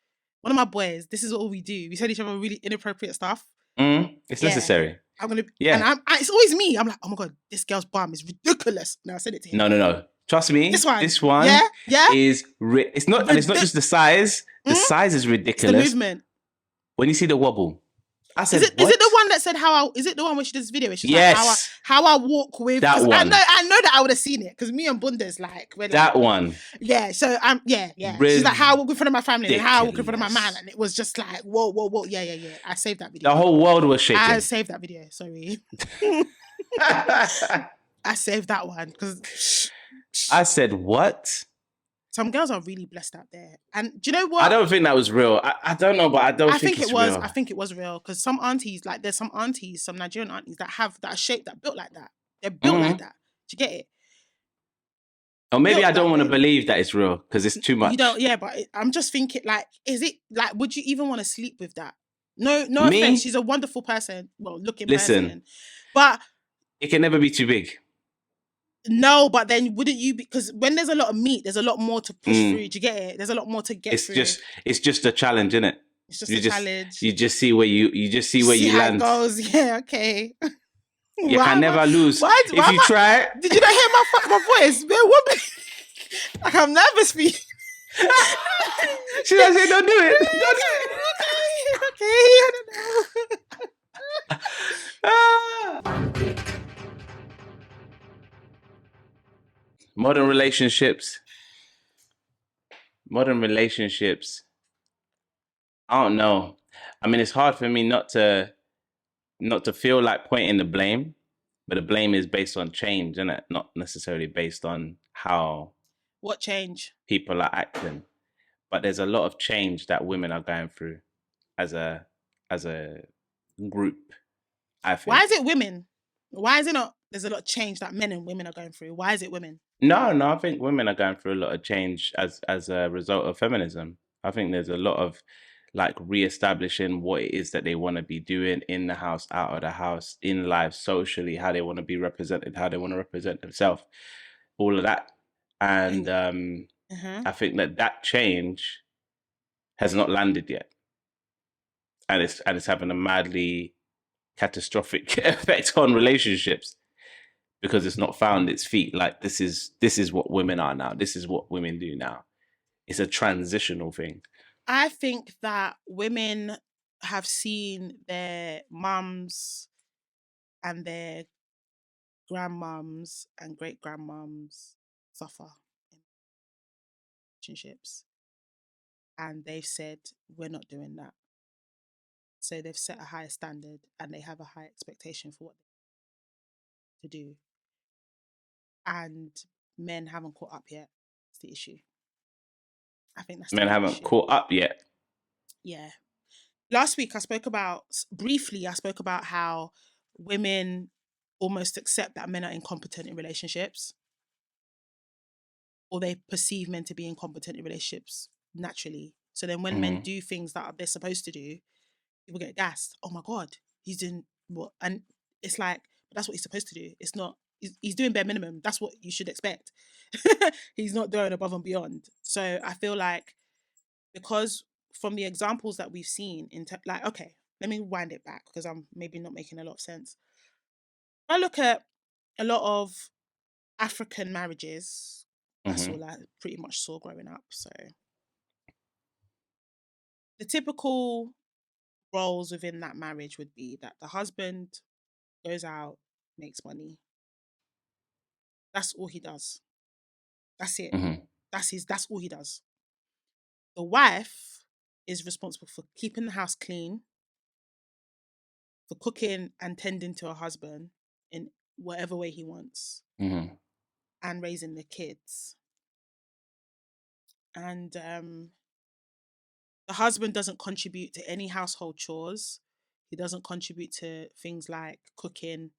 One of my boys, this is all we do. We send each other really inappropriate stuff. It's necessary. And it's always me. I'm like, oh my God, this girl's bum is ridiculous. Now I send it to him. No. Trust me. This one is it's not just the size. The size is ridiculous. It's the movement. When you see the wobble, I said, Is it what? the one that said is it the one where she does this video? She's Yes. like how I walk with That 'cause one. I know that I would have seen it because me and Bunda's like we're That like, one. yeah. So yeah. She's like how I walk in front of my family and how I walk in front of my man, and it was just like whoa. Yeah. I saved that video. The whole world was shaking. I saved that video. Sorry. I saved that one because I said, what? some girls are really blessed out there. And do you know what? I don't think that was real. I don't know, but I don't think it's real. I think it was real because some aunties, like there's some Nigerian aunties that are shaped, that built like that. They're built like that. Do you get it? Or maybe I don't want to believe that it's real because it's too much. You don't, yeah, but I'm just thinking, like, is it like, would you even want to sleep with that? No offense. She's a wonderful person. Well, looking person. But it can never be too big. No, but then wouldn't you? Because when there's a lot of meat, there's a lot more to push through. Do you get it? There's a lot more to get through. It's just a challenge, isn't it? It's just a challenge. You just see where you land. How it goes. Yeah, okay. You can never lose. If you try. Did you not hear my voice? Like I'm nervous for you. She doesn't say don't do it. Don't do it. Okay, I don't know. Modern relationships. I don't know. I mean, it's hard for me not to feel like pointing the blame, but the blame is based on change, isn't it? Not necessarily based on how. What change? People are acting, but there's a lot of change that women are going through as a group. I think. Why is it women? Why is it not? There's a lot of change that men and women are going through. Why is it women? No, I think women are going through a lot of change as a result of feminism. I think there's a lot of like reestablishing what it is that they want to be doing in the house, out of the house, in life, socially, how they want to be represented, how they want to represent themselves, all of that. And I think that change has not landed yet, and it's having a madly catastrophic effect on relationships because it's not found its feet. Like this is what women are now. This is what women do now. It's a transitional thing. I think that women have seen their mums and their grandmums and great grandmums suffer in relationships, and they've said we're not doing that. So they've set a higher standard and they have a high expectation for what to do. And men haven't caught up yet. That's the issue. I think that's men haven't caught up yet. Yeah. Last week I spoke about how women almost accept that men are incompetent in relationships, or they perceive men to be incompetent in relationships naturally. So then when men do things that they're supposed to do, people get gassed. Oh my God, he's doing what? And it's like, that's what he's supposed to do. It's not, he's doing bare minimum. That's what you should expect. He's not doing above and beyond. So I feel like, because from the examples that we've seen okay, let me wind it back because I'm maybe not making a lot of sense. I look at a lot of African marriages. That's all I pretty much saw growing up. So the typical roles within that marriage would be that the husband goes out, makes money. That's all he does. That's it. That's all he does. The wife is responsible for keeping the house clean, for cooking and tending to her husband in whatever way he wants, and raising the kids. And the husband doesn't contribute to any household chores. He doesn't contribute to things like cooking.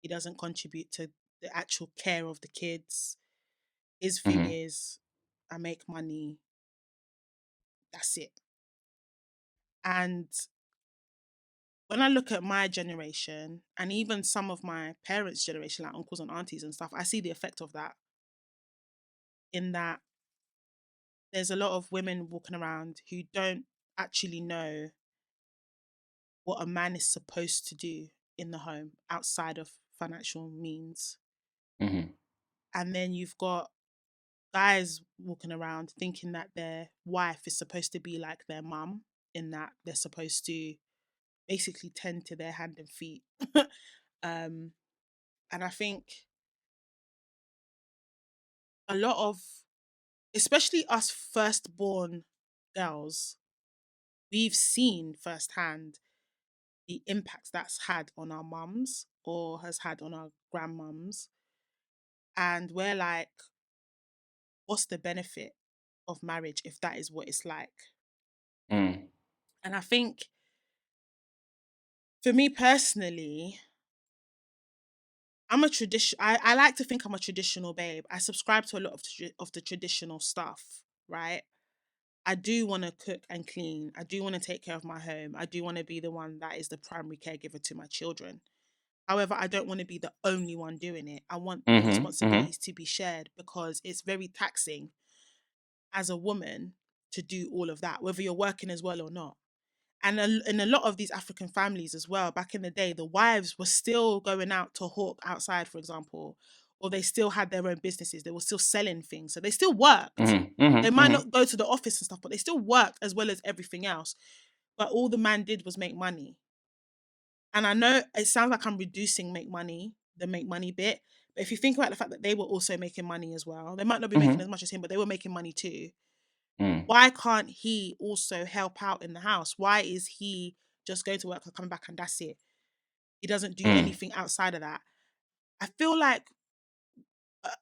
He doesn't contribute to the actual care of the kids. His thing is, I make money. That's it. And when I look at my generation and even some of my parents' generation, like uncles and aunties and stuff, I see the effect of that. In that there's a lot of women walking around who don't actually know what a man is supposed to do in the home outside of financial means. And then you've got guys walking around thinking that their wife is supposed to be like their mum, in that they're supposed to basically tend to their hand and feet. And I think a lot of, especially us firstborn girls, we've seen firsthand the impact that's had on our mums or has had on our grandmums. And we're like, what's the benefit of marriage if that is what it's like? Mm. And I think for me personally, I'm a tradition. I like to think I'm a traditional babe. I subscribe to a lot of the traditional stuff, right? I do want to cook and clean. I do want to take care of my home. I do want to be the one that is the primary caregiver to my children. However, I don't want to be the only one doing it. I want the responsibilities to be shared because it's very taxing as a woman to do all of that, whether you're working as well or not. And in a lot of these African families as well, back in the day, the wives were still going out to hawk outside, for example, or they still had their own businesses. They were still selling things. So they still worked. They might not go to the office and stuff, but they still worked as well as everything else. But all the man did was make money. And I know it sounds like I'm reducing the make money bit. But if you think about the fact that they were also making money as well, they might not be making as much as him, but they were making money too. Why can't he also help out in the house? Why is he just going to work and come back and that's it? He doesn't do anything outside of that. I feel like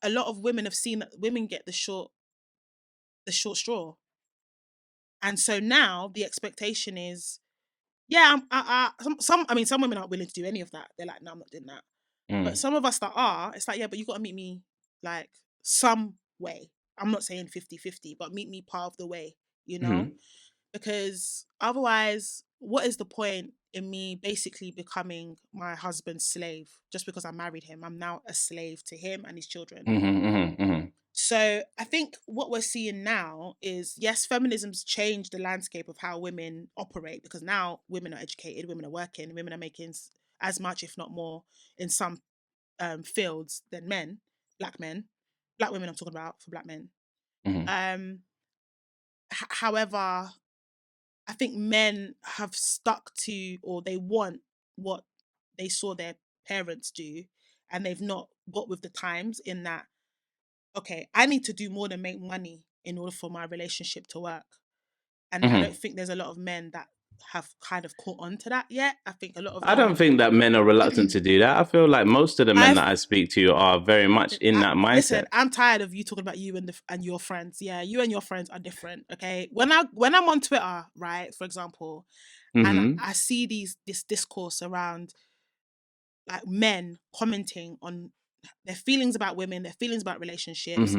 a lot of women have seen that women get the short straw. And so now the expectation is, yeah, some women aren't willing to do any of that. They're like, no, I'm not doing that. But some of us that are, it's like, yeah, but you got to meet me like some way. I'm not saying 50-50, but meet me part of the way, you know? Because otherwise, what is the point in me basically becoming my husband's slave just because I married him? I'm now a slave to him and his children. So I think what we're seeing now is, yes, feminism's changed the landscape of how women operate because now women are educated, women are working, women are making as much, if not more, in some fields than men, black women I'm talking about, for black men. However, I think men have stuck to, or they want what they saw their parents do, and they've not got with the times in that, okay, I need to do more than make money in order for my relationship to work. And I don't think there's a lot of men that have kind of caught on to that yet. I think a lot of I don't think that men are reluctant to do that. I feel like most of the men that I speak to are very much in that mindset. Listen, I'm tired of you talking about you and your friends. Yeah, you and your friends are different. Okay, when I'm on Twitter, right, for example, and I see this discourse around like men commenting on their feelings about women, their feelings about relationships.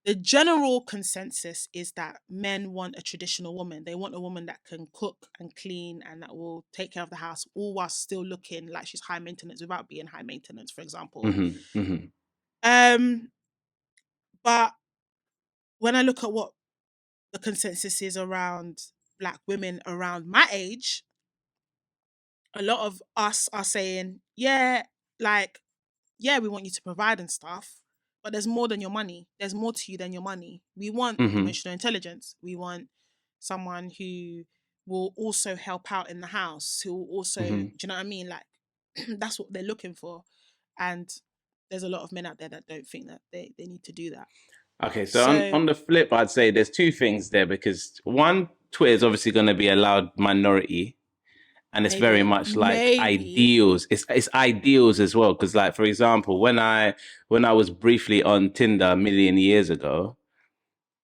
The general consensus is that men want a traditional woman. They want a woman that can cook and clean and that will take care of the house, all while still looking like she's high maintenance without being high maintenance, for example. But when I look at what the consensus is around black women around my age, a lot of us are saying, yeah, we want you to provide and stuff. But there's more than your money. There's more to you than your money. We want emotional intelligence. We want someone who will also help out in the house, who will also, do you know what I mean? Like, that's what they're looking for. And there's a lot of men out there that don't think that they need to do that. Okay, so on the flip, I'd say there's two things there because one, Twitter is obviously going to be a loud minority. And it's very much like ideals. It's ideals as well. Because like, for example, when I was briefly on Tinder a million years ago,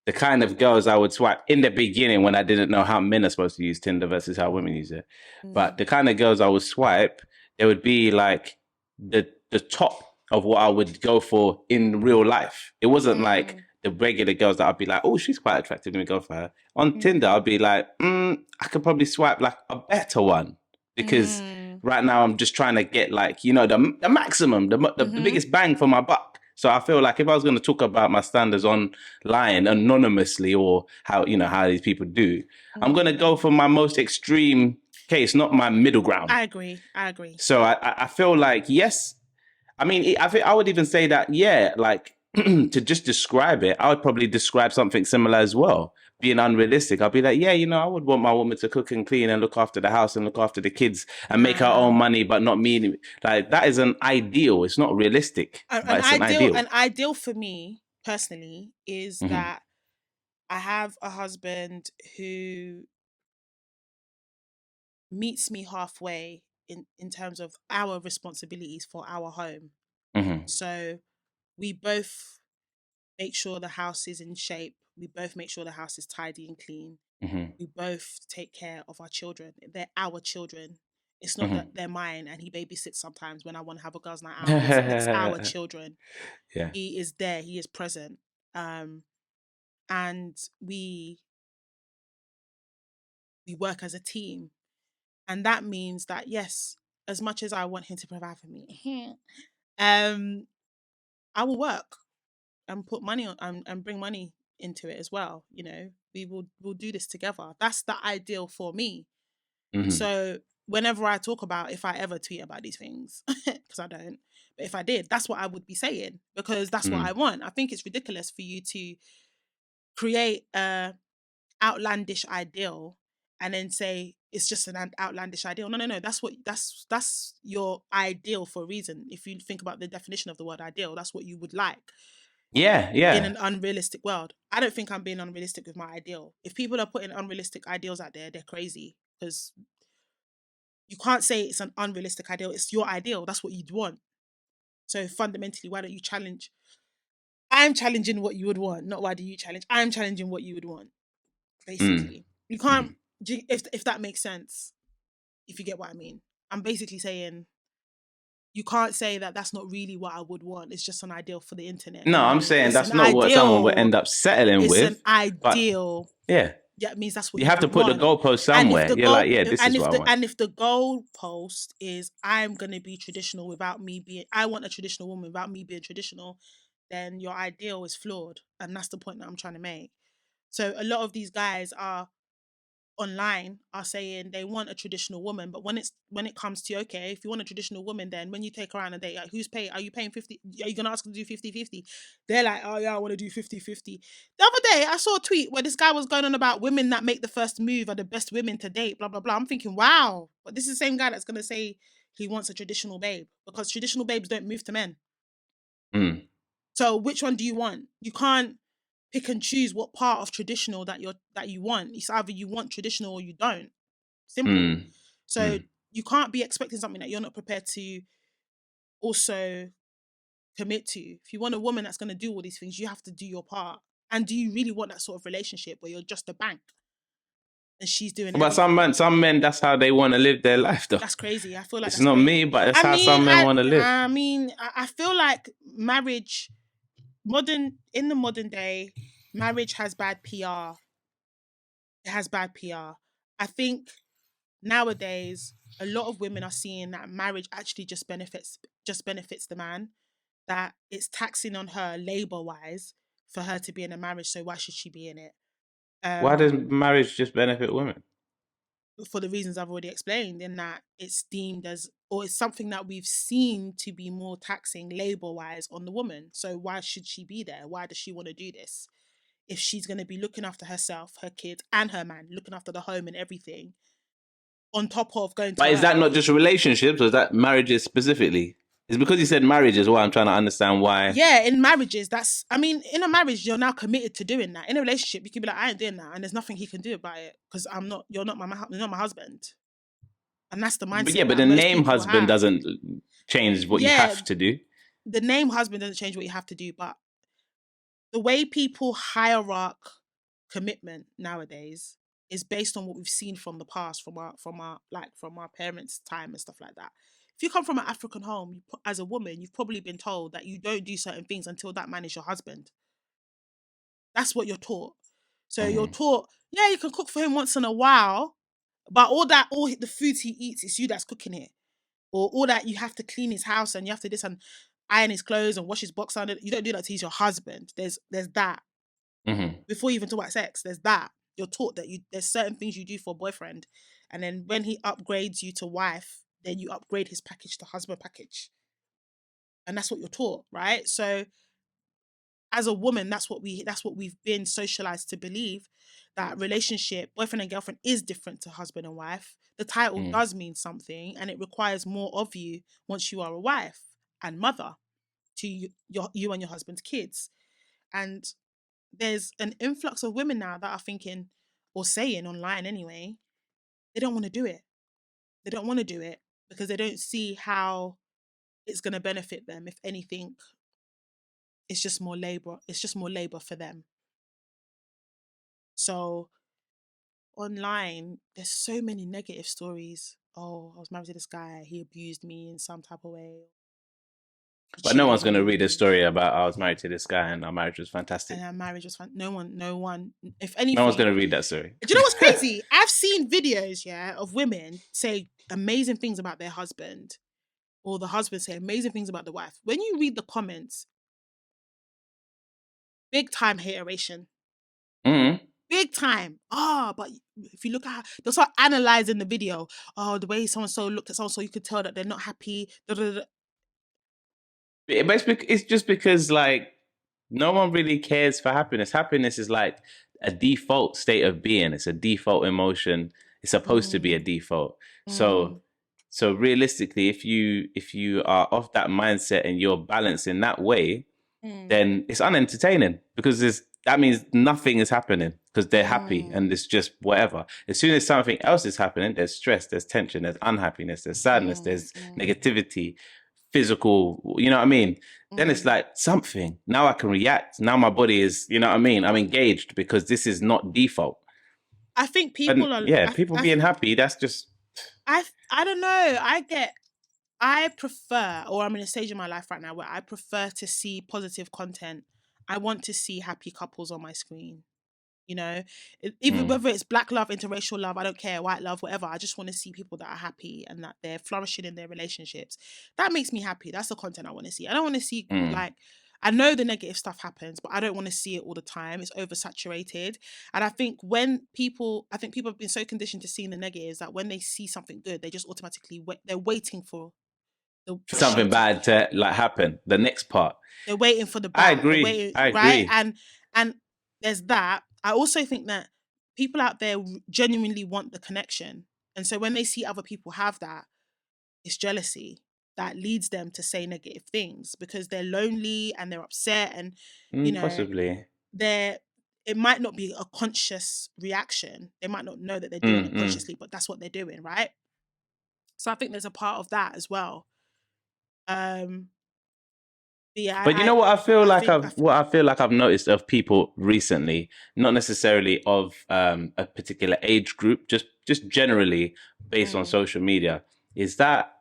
the kind of girls I would swipe in the beginning when I didn't know how men are supposed to use Tinder versus how women use it. But the kind of girls I would swipe, they would be like the top of what I would go for in real life. It wasn't like the regular girls that I'd be like, oh, she's quite attractive, let me go for her. On Tinder, I'd be like, I could probably swipe like a better one because right now I'm just trying to get like, you know, the maximum, the biggest bang for my buck. So I feel like if I was going to talk about my standards online anonymously or how these people do, I'm going to go for my most extreme case, not my middle ground. I agree. So I feel like, yes, I mean, I would even say that, yeah, like to just describe it, I would probably describe something similar as well. Being unrealistic, I'll be like, yeah, I would want my woman to cook and clean and look after the house and look after the kids and make her own money, but not me. Like, that is an ideal. It's not realistic, but it's an ideal. An ideal for me personally is that I have a husband who meets me halfway in terms of our responsibilities for our home. So we both make sure the house is in shape. We both make sure the house is tidy and clean. We both take care of our children. They're our children. It's not that they're mine and he babysits sometimes when I want to have a girls' night out. It's our children. Yeah. He is there. He is present. And we work as a team. And that means that, yes, as much as I want him to provide for me, I will work and put money on and bring money into it as well. We'll do this together. That's the ideal for me. So whenever I talk about, if I ever tweet about these things, because I don't, but if I did, that's what I would be saying, because that's what I want. I think it's ridiculous for you to create a outlandish ideal and then say it's just an outlandish ideal. No. That's your ideal for a reason. If you think about the definition of the word ideal, that's what you would like. Yeah. In an unrealistic world. I don't think I'm being unrealistic with my ideal. If people are putting unrealistic ideals out there, they're crazy, because you can't say it's an unrealistic ideal. It's your ideal. That's what you'd want. So fundamentally, why don't you challenge? I'm challenging what you would want, not why do you challenge. I'm challenging what you would want, basically. You can't, if that makes sense, if you get what I mean. I'm basically saying you can't say that that's not really what I would want. It's just an ideal for the internet. No, I'm saying that's not what someone would end up settling with. It's an ideal. Yeah. Yeah, it means that's what you have to put the goalpost somewhere. You're like, yeah, this is what I want. And if the goalpost is I'm going to be traditional without me being, I want a traditional woman without me being traditional, then your ideal is flawed. And that's the point that I'm trying to make. So a lot of these guys are online are saying they want a traditional woman, but when it comes to, okay, if you want a traditional woman, then when you take her on a date, like, who's paying? Are you paying 50? Are you gonna ask them to do 50-50? They're like, oh yeah, I want to do 50-50. The other day I saw a tweet where this guy was going on about women that make the first move are the best women to date, blah blah blah. I'm thinking, wow, but this is the same guy that's gonna say he wants a traditional babe, because traditional babes don't move to men. So which one do you want? You can't pick and choose what part of traditional that you want. It's either you want traditional or you don't. Simple. So you can't be expecting something that you're not prepared to also commit to. If you want a woman that's going to do all these things, you have to do your part. And do you really want that sort of relationship where you're just a bank and she's doing But some men, that's how they want to live their life, though. That's crazy. I feel like it's not crazy. Me, but it's how some men want to live. I mean, I feel like marriage, in the modern day, marriage has bad PR. It has bad PR. I think nowadays a lot of women are seeing that marriage actually just benefits the man, that it's taxing on her labor-wise for her to be in a marriage, so why should she be in it? Why does marriage just benefit women? For the reasons I've already explained, in that it's deemed as, or it's something that we've seen to be more taxing labor-wise on the woman. So why should she be there? Why does she want to do this? If she's going to be looking after herself, her kids, and her man, looking after the home and everything, on top of going to... But is that not just relationships, or is that marriages specifically? It's because you said marriages, why I'm trying to understand why. Yeah, in marriages, in a marriage, you're now committed to doing that. In a relationship, you can be like, I ain't doing that, and there's nothing he can do about it, because you're not my husband. And that's the mindset. But the name husband doesn't change what you have to do. The name husband doesn't change what you have to do, but the way people hierarch commitment nowadays is based on what we've seen from the past, from our parents' time and stuff like that. If you come from an African home, as a woman, you've probably been told that you don't do certain things until that man is your husband. That's what you're taught. So you're taught, yeah, you can cook for him once in a while, but all the foods he eats, it's you that's cooking it. Or all that, you have to clean his house and you have to this and iron his clothes and wash his box under. You don't do that till he's your husband. There's that. Before you even talk about sex, there's that. You're taught that there's certain things you do for a boyfriend, and then when he upgrades you to wife, then you upgrade his package to husband package. And that's what you're taught, right? So as a woman, that's what we've been socialized to believe, that relationship, boyfriend and girlfriend, is different to husband and wife. The title does mean something, and it requires more of you once you are a wife and mother to you and your husband's kids. And there's an influx of women now that are thinking, or saying online anyway, they don't want to do it. They don't want to do it because they don't see how it's going to benefit them. If anything, it's just more labor. It's just more labor for them. So online, there's so many negative stories. Oh, I was married to this guy. He abused me in some type of way. But no one's going to read a story about I was married to this guy and our marriage was fantastic. And our marriage was fun. No one. If anything, no one's going to read that story. Do you know what's crazy? I've seen videos, of women say amazing things about their husband, or the husband say amazing things about the wife. When you read the comments, big time hateration. Mm-hmm. Big time. But if you look at how they'll start analyzing the video. Oh, the way so-and-so looked at so-and-so, you could tell that they're not happy. It's just because, like, no one really cares for happiness. Happiness is like a default state of being. It's a default emotion. It's supposed to be a default. So realistically, if you are off that mindset and you're balanced in that way, then it's unentertaining, because that means nothing is happening because they're happy and it's just whatever. As soon as something else is happening, there's stress, there's tension, there's unhappiness, there's sadness, there's negativity, physical, you know what I mean? Then it's like something. Now I can react. Now my body is, you know what I mean? I'm engaged because this is not default. I think people are... Yeah, people being happy, that's just... I don't know. I prefer, or I'm in a stage in my life right now where I prefer to see positive content. I want to see happy couples on my screen. You know, even whether it's black love, interracial love, I don't care, white love, whatever. I just want to see people that are happy and that they're flourishing in their relationships. That makes me happy. That's the content I want to see. I don't want to see like, I know the negative stuff happens, but I don't want to see it all the time. It's oversaturated. And I think people have been so conditioned to seeing the negatives that when they see something good, they just automatically they're waiting for something bad to like happen. The next part. They're waiting for the bad. I agree. Right? And there's that. I also think that people out there genuinely want the connection. And so when they see other people have that, it's jealousy that leads them to say negative things because they're lonely and they're upset and, you know, possibly it might not be a conscious reaction. They might not know that they're doing it consciously, but that's what they're doing, right? So I think there's a part of that as well. Yeah, but you know what I feel like I've noticed of people recently, not necessarily of a particular age group, just generally based on social media, is that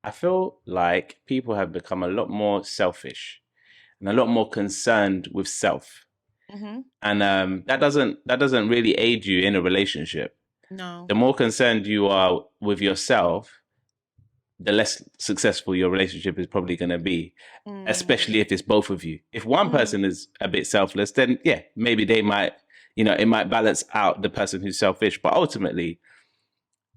I feel like people have become a lot more selfish and a lot more concerned with self, and that doesn't really aid you in a relationship. No, the more concerned you are with yourself, the less successful your relationship is probably going to be, especially if it's both of you. If one person is a bit selfless, then yeah, maybe they might, you know, it might balance out the person who's selfish. But ultimately,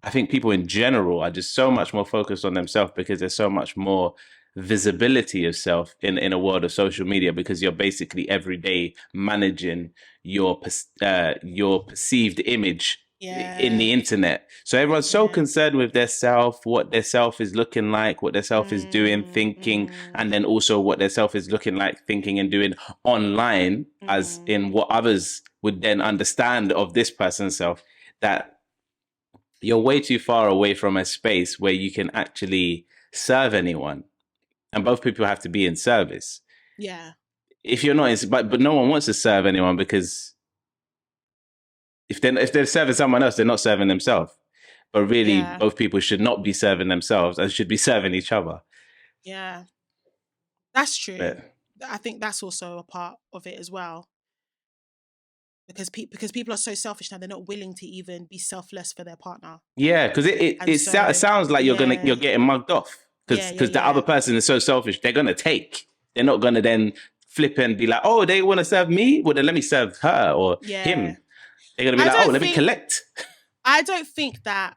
I think people in general are just so much more focused on themselves because there's so much more visibility of self in a world of social media, because you're basically every day managing your perceived image in the internet. So everyone's so concerned with their self, what their self is looking like, what their self is doing, thinking, and then also what their self is looking like, thinking and doing online, as in what others would then understand of this person's self, that you're way too far away from a space where you can actually serve anyone. And both people have to be in service. Yeah. If you're not, but no one wants to serve anyone, because if they're serving someone else, they're not serving themselves. But really, both people should not be serving themselves and should be serving each other. Yeah, that's true. But I think that's also a part of it as well. Because people are so selfish now, they're not willing to even be selfless for their partner. Yeah, because it sounds like you're getting mugged off. Because the other person is so selfish, they're gonna take. They're not gonna then flip and be like, oh, they want to serve me? Well, then let me serve her or him. They're gonna be like, oh, let me collect. I don't think that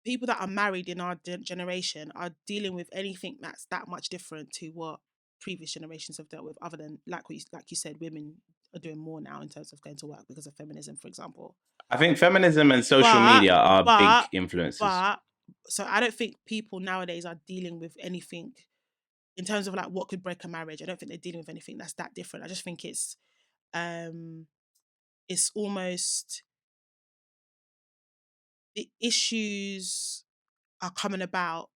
people that are married in our generation are dealing with anything that's that much different to what previous generations have dealt with, other than like you said, women are doing more now in terms of going to work because of feminism, for example. I think feminism and social media are big influences. So I don't think people nowadays are dealing with anything in terms of like what could break a marriage. I don't think they're dealing with anything that's that different. I just think it's almost the issues are coming about.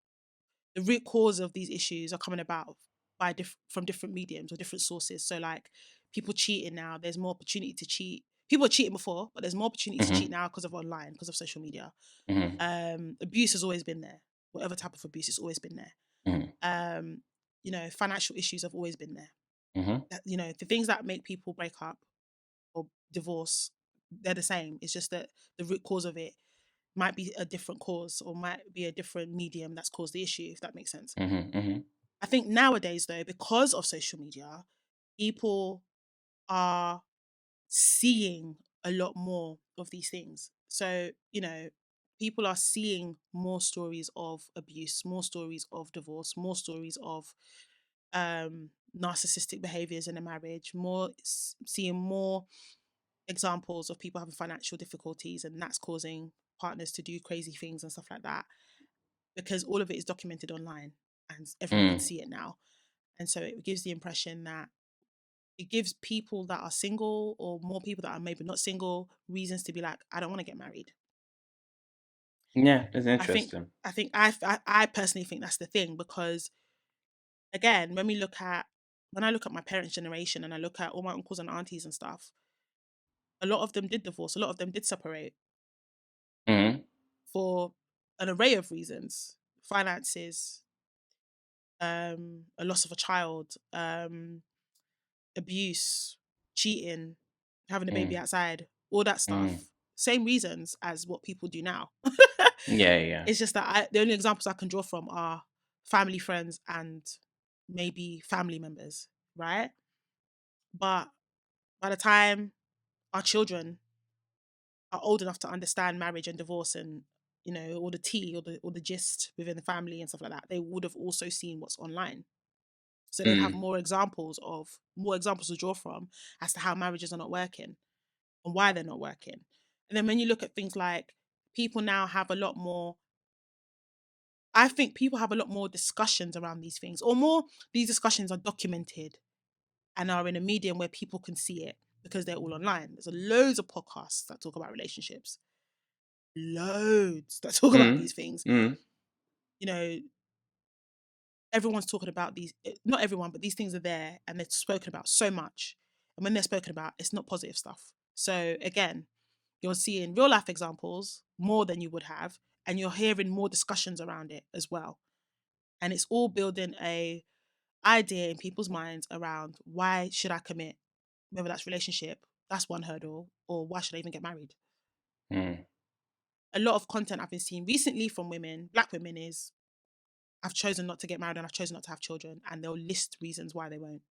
The root cause of these issues are coming about from different mediums or different sources. So like people cheating now, there's more opportunity to cheat. People were cheating before, but there's more opportunity to cheat now because of online, because of social media. Abuse has always been there. Whatever type of abuse, it's always been there. You know, financial issues have always been there. You know, the things that make people break up or divorce, they're the same. It's just that the root cause of it might be a different cause or might be a different medium that's caused the issue, if that makes sense. I think nowadays, though, because of social media, people are seeing a lot more of these things. So, you know, people are seeing more stories of abuse, more stories of divorce, more stories of narcissistic behaviors in a marriage, seeing more examples of people having financial difficulties, and that's causing partners to do crazy things and stuff like that, because all of it is documented online and everyone can see it now. And so it gives the impression that it gives people that are single, or more people that are maybe not single, reasons to be like, I don't want to get married. Yeah, that's interesting. I personally think that's the thing, because again, when I look at my parents' generation and I look at all my uncles and aunties and stuff, a lot of them did divorce, a lot of them did separate for an array of reasons: finances, a loss of a child, abuse, cheating, having a baby outside, all that stuff. Same reasons as what people do now. Yeah. It's just that the only examples I can draw from are family, friends, and maybe family members, right? But by the time our children are old enough to understand marriage and divorce and, you know, all the tea or the gist within the family and stuff like that, they would have also seen what's online. So they'd have more examples to draw from as to how marriages are not working and why they're not working. And then when you look at things like, people now have a lot more, I think people have a lot more discussions around these things, or more, these discussions are documented and are in a medium where people can see it because they're all online. There's loads of podcasts that talk about relationships. Loads that talk about these things. You know, everyone's talking about these, not everyone, but these things are there and they're spoken about so much. And when they're spoken about, it's not positive stuff. So again, you're seeing real life examples more than you would have, and you're hearing more discussions around it as well. And it's all building a idea in people's minds around, why should I commit? Whether that's relationship, that's one hurdle, or why should I even get married? A lot of content I've been seeing recently from women, black women, is, I've chosen not to get married and I've chosen not to have children, and they'll list reasons why they won't.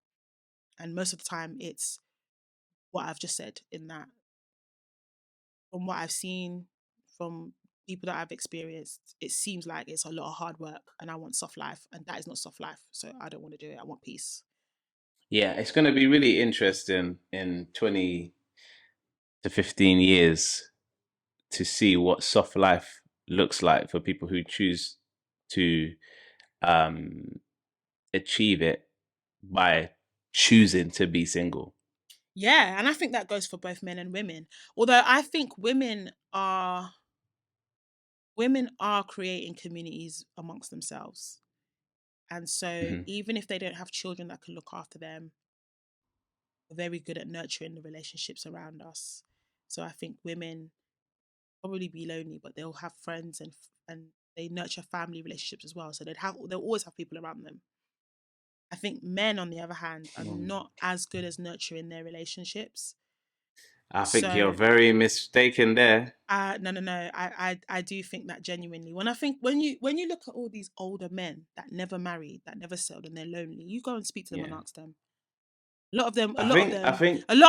And most of the time it's what I've just said, in that, from what I've seen, from people that I've experienced, it seems like it's a lot of hard work and I want soft life, and that is not soft life. So I don't want to do it. I want peace. Yeah, it's going to be really interesting in 20 to 15 years to see what soft life looks like for people who choose to achieve it by choosing to be single. Yeah, and I think that goes for both men and women. Although I think women are creating communities amongst themselves. And so even if they don't have children that can look after them, they're very good at nurturing the relationships around us. So I think women probably be lonely, but they'll have friends and they nurture family relationships as well. So they'll always have people around them. I think men, on the other hand, are not as good as nurturing their relationships. I think you're very mistaken there. No. I do think that genuinely. When you look at all these older men that never married, that never settled, and they're lonely, you go and speak to them and ask them. A lot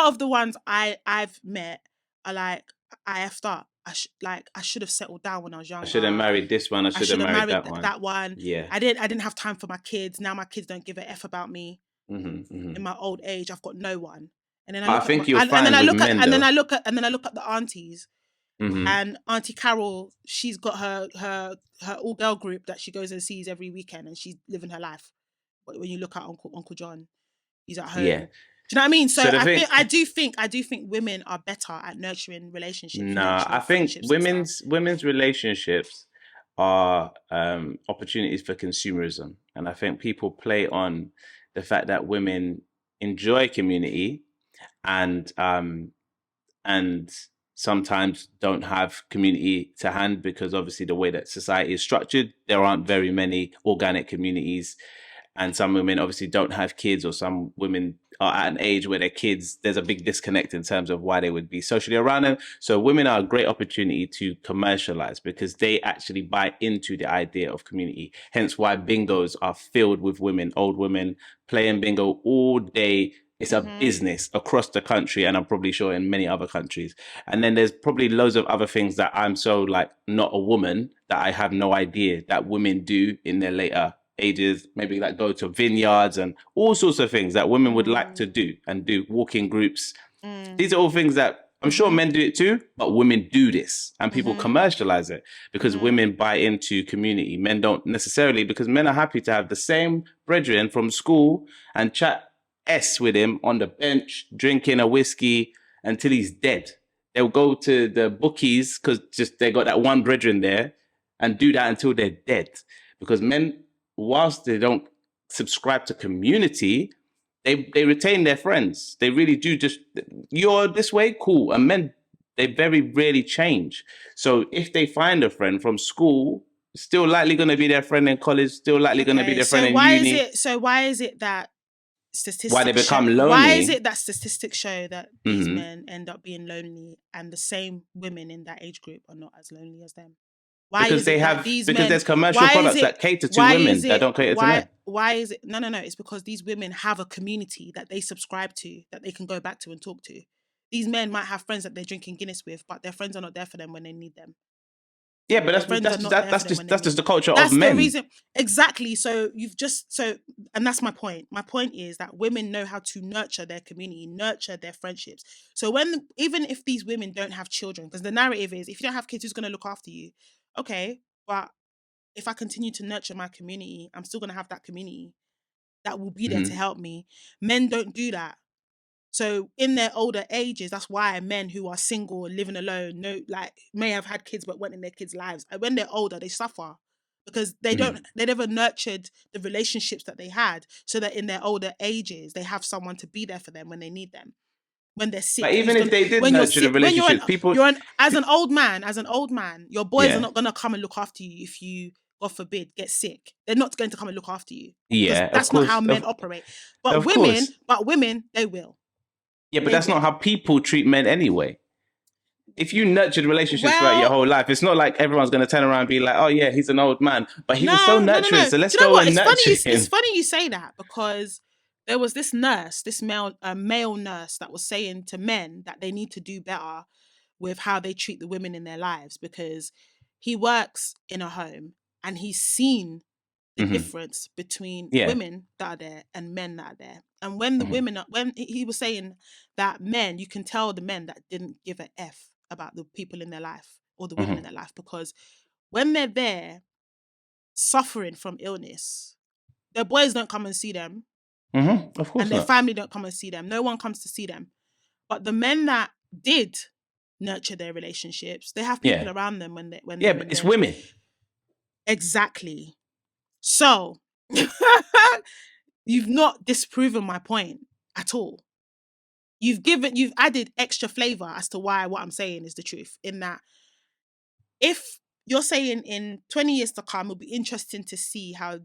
of the ones I've met are like, I effed up. I should have settled down when I was younger. I should have married this one. I should have married that one. That one. Yeah. I didn't have time for my kids. Now my kids don't give a F about me. in my old age. I've got no one. And then I think you'll find with men, and then I look at the aunties. Mm-hmm. And Auntie Carol, she's got her all girl group that she goes and sees every weekend, and she's living her life. But when you look at Uncle John, he's at home. Yeah. Do you know what I mean? So I do think women are better at nurturing relationships. I think women's relationships are opportunities for consumerism, and I think people play on the fact that women enjoy community and sometimes don't have community to hand, because obviously the way that society is structured, there aren't very many organic communities. And some women obviously don't have kids, or some women are at an age where their kids, there's a big disconnect in terms of why they would be socially around them. So women are a great opportunity to commercialize, because they actually buy into the idea of community. Hence why bingos are filled with women, old women playing bingo all day. It's a business across the country, and I'm probably sure in many other countries. And then there's probably loads of other things that I'm so like not a woman that I have no idea that women do in their later ages, maybe like go to vineyards and all sorts of things that women would like to do, and do walking groups. These are all things that I'm sure men do it too, but women do this, and people commercialize it because women buy into community. Men don't necessarily, because men are happy to have the same brethren from school and chat with him on the bench, drinking a whiskey until he's dead. They'll go to the bookies because just they got that one brethren there, and do that until they're dead. Because men, whilst they don't subscribe to community, they retain their friends. They really do. Just, you're this way, cool. And men, they very rarely change. So if they find a friend from school, still likely going to be their friend in college, still likely going to be their friend in uni. Why is it that statistics why they become lonely? Why is it that statistics show that these men end up being lonely, and the same women in that age group are not as lonely as them? Why because is they it have that these because men, there's commercial products that cater to women that don't cater to men. Why is it? No. It's because these women have a community that they subscribe to, that they can go back to and talk to. These men might have friends that they're drinking Guinness with, but their friends are not there for them when they need them. Yeah, but that's just the culture of men. That's the reason. Exactly. And that's my point. My point is that women know how to nurture their community, nurture their friendships. So even if these women don't have children, because the narrative is, if you don't have kids, who's going to look after you? Okay, but if I continue to nurture my community, I'm still going to have that community that will be there to help me. Men don't do that. So in their older ages, that's why men who are single, living alone, may have had kids but weren't in their kids' lives. And when they're older, they suffer because they never nurtured the relationships that they had, so that in their older ages, they have someone to be there for them when they need them. When they're sick. But even if they did nurture the relationships, as an old man, your boys are not going to come and look after you if you, God forbid, get sick. They're not going to come and look after you. Yeah, that's not how men operate. But women, they will. Yeah, but that's not how people treat men anyway. If you nurtured relationships throughout your whole life, it's not like everyone's going to turn around and be like, oh yeah, he's an old man, but he was so nurturing, so let's go and nurture him. It's funny you say that, because there was this male nurse that was saying to men that they need to do better with how they treat the women in their lives, because he works in a home and he's seen the difference between women that are there and men that are there. And when the women when he was saying that men, you can tell the men that didn't give a F about the people in their life or the women in their life, because when they're there suffering from illness, their boys don't come and see them. Of course, and their family don't come and see them. No one comes to see them. But the men that did nurture their relationships, they have people around them when but it's women. Exactly. So you've not disproven my point at all. You've added extra flavor as to why what I'm saying is the truth. In that, if you're saying in 20 years to come, it'll be interesting to see how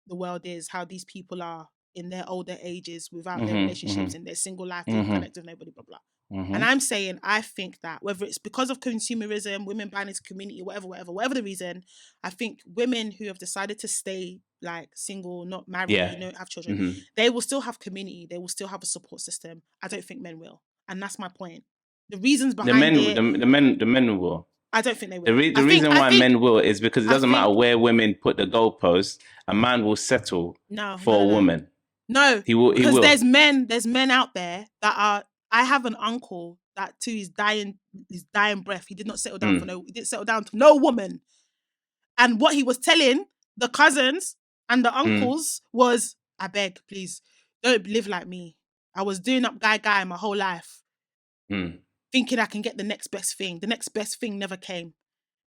the world is, how these people are in their older ages without their relationships, in their single life, they don't connect with nobody, blah, blah. And I'm saying, I think that whether it's because of consumerism, women buying into community, whatever the reason, I think women who have decided to stay like single, not married, have children, they will still have community. They will still have a support system. I don't think men will. And that's my point. The reasons behind the men will. I don't think they will. The reason why men will is because it doesn't matter where women put the goalpost, a man will settle for a woman. No, He will. because there's men out there that are. I have an uncle that to his dying breath, he did not settle down he didn't settle down to no woman. And what he was telling the cousins and the uncles was, I beg, please, don't live like me. I was doing up guy my whole life, thinking I can get the next best thing. The next best thing never came.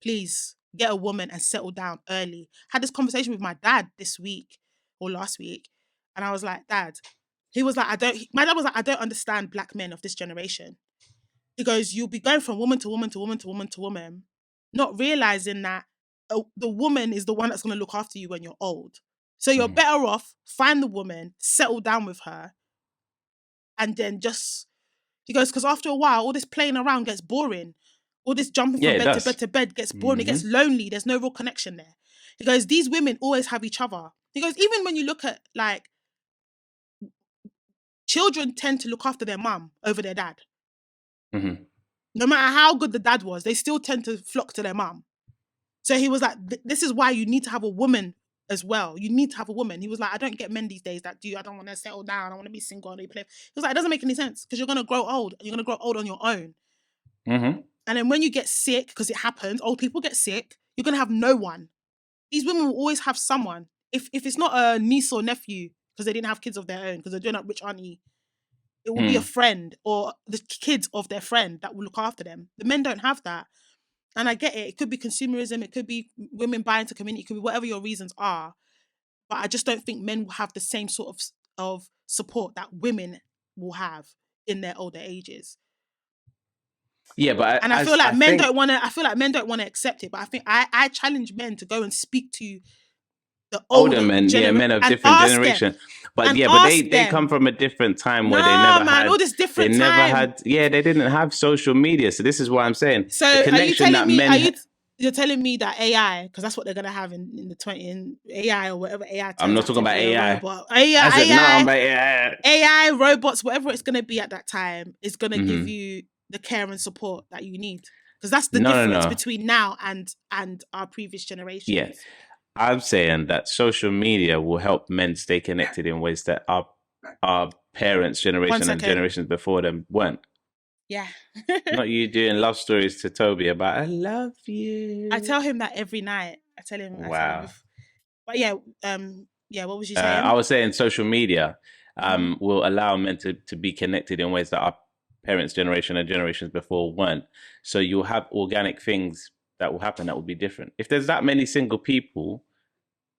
Please get a woman and settle down early. Had this conversation with my dad this week or last week. And I was like, Dad, he was like, my dad was like, I don't understand black men of this generation. He goes, you'll be going from woman to woman to woman to woman to woman, not realizing that the woman is the one that's going to look after you when you're old. So you're better off, find the woman, settle down with her, and then just, he goes, because after a while, all this playing around gets boring. All this jumping from bed to bed to bed gets boring. It gets lonely. There's no real connection there. He goes, these women always have each other. He goes, even when you look at, like, children tend to look after their mum over their dad. No matter how good the dad was, they still tend to flock to their mum. So he was like, this is why you need to have a woman as well. You need to have a woman. He was like, I don't get men these days that I don't want to settle down. I want to be single. I want to play. He was like, it doesn't make any sense because you're going to grow old. You're going to grow old on your own. And then when you get sick, because it happens, old people get sick, you're going to have no one. These women will always have someone. If it's not a niece or nephew, because they didn't have kids of their own, because they're doing up rich auntie, it will be a friend or the kids of their friend that will look after them. The men don't have that. And I get it. It could be consumerism. It could be women buying to community. It could be whatever your reasons are. But I just don't think men will have the same sort of support that women will have in their older ages. Yeah, but I feel like men don't want to. I feel like men don't want to accept it. But I think I challenge men to go and speak to the older men, men of different generation. But they come from a different time where they never had all this different time. They didn't have social media. So this is what I'm saying. So the connection that men. You're telling me that AI, because that's what they're gonna have in AI or whatever AI. I'm not talking about AI. AI, robots, whatever it's gonna be at that time is gonna give you the care and support that you need. Because that's the difference between now and our previous generations. Yes. I'm saying that social media will help men stay connected in ways that our parents' generation and generations before them weren't. Yeah. Not you doing love stories to Toby about, I love you. I tell him that every night. I tell him. Wow. But yeah, what was you saying? I was saying social media will allow men to be connected in ways that our parents' generation and generations before weren't. So you'll have organic things that will happen that will be different. If there's that many single people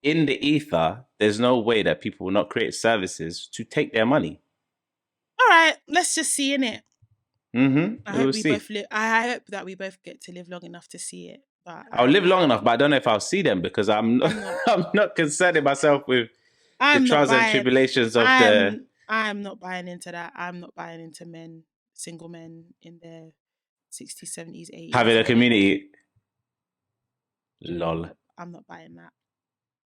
in the ether, there's no way that people will not create services to take their money. All right, let's just see, innit? I hope that we both get to live long enough to see it. But I'll live long enough, but I don't know if I'll see them because I'm not concerning myself with the trials and tribulations of I'm not buying into that. I'm not buying into single men in their 60s, 70s, 80s. Having a community. Lol. I'm not buying that.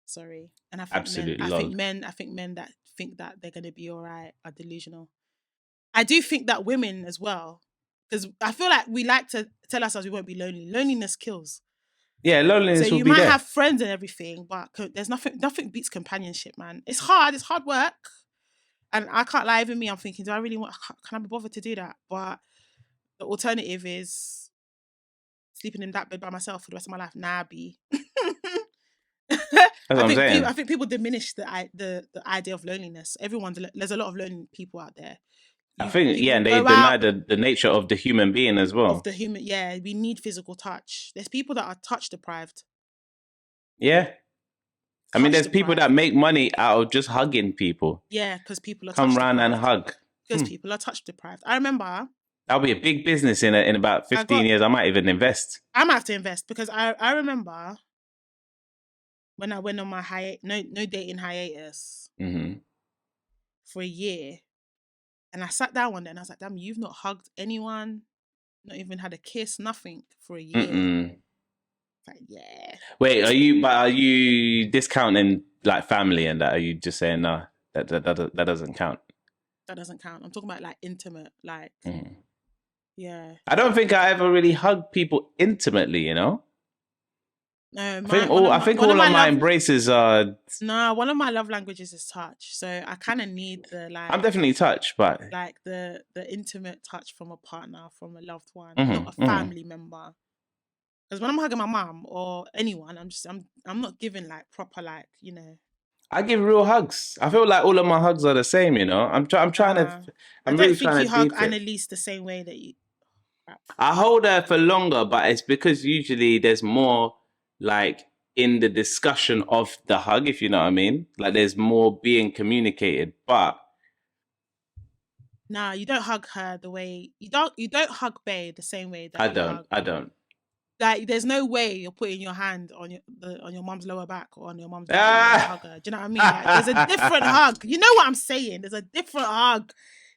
Sorry. And I think I think men that think that they're going to be all right are delusional. I do think that women as well, because I feel like we like to tell ourselves we won't be lonely. Loneliness kills. Yeah, loneliness will be there. So you might have friends and everything, but there's nothing beats companionship, man. It's hard work. And I can't lie, even me, I'm thinking, do I really can I be bothered to do that? But the alternative is sleeping in that bed by myself for the rest of my life. Nah, B. That's what I'm saying. I think people diminish the idea of loneliness. There's a lot of lonely people out there. And they deny the nature of the human being as well. We need physical touch. There's people that are touch deprived. Yeah. I mean, there's people that make money out of just hugging people. Yeah, because people are come round and hug. Because people are touch deprived. I remember. That'll be a big business in about 15 years. I might even invest. I might have to invest because I remember when I went on my no dating hiatus for a year. And I sat down one day and I was like, damn, you've not hugged anyone, not even had a kiss, nothing for a year. Like, yeah. Wait, are you discounting like family and that? Are you just saying no, that doesn't count? That doesn't count. I'm talking about like intimate, like yeah. I don't think I ever really hugged people intimately, you know? No, I think all of my embraces are. No, one of my love languages is touch. So I kind of need the I'm definitely touched, but like the intimate touch from a partner, from a loved one, Mhm, not a family member. Because when I'm hugging my mum or anyone, I'm not giving like proper like, you know. I give real hugs. I feel like all of my hugs are the same, you know. I'm trying to. I I'm don't really think trying you to hug deep it. Annalise the same way that you. I hold her for longer, but it's because usually there's more like in the discussion of the hug, if you know what I mean. Like there's more being communicated, but Nah, you don't hug her the way you don't hug Bae the same way that I you don't. hug. I don't. Like, there's no way you're putting your hand on your mum's lower back or on your mum's belly when you hug her. Do you know what I mean? Like, there's a different hug. You know what I'm saying? There's a different hug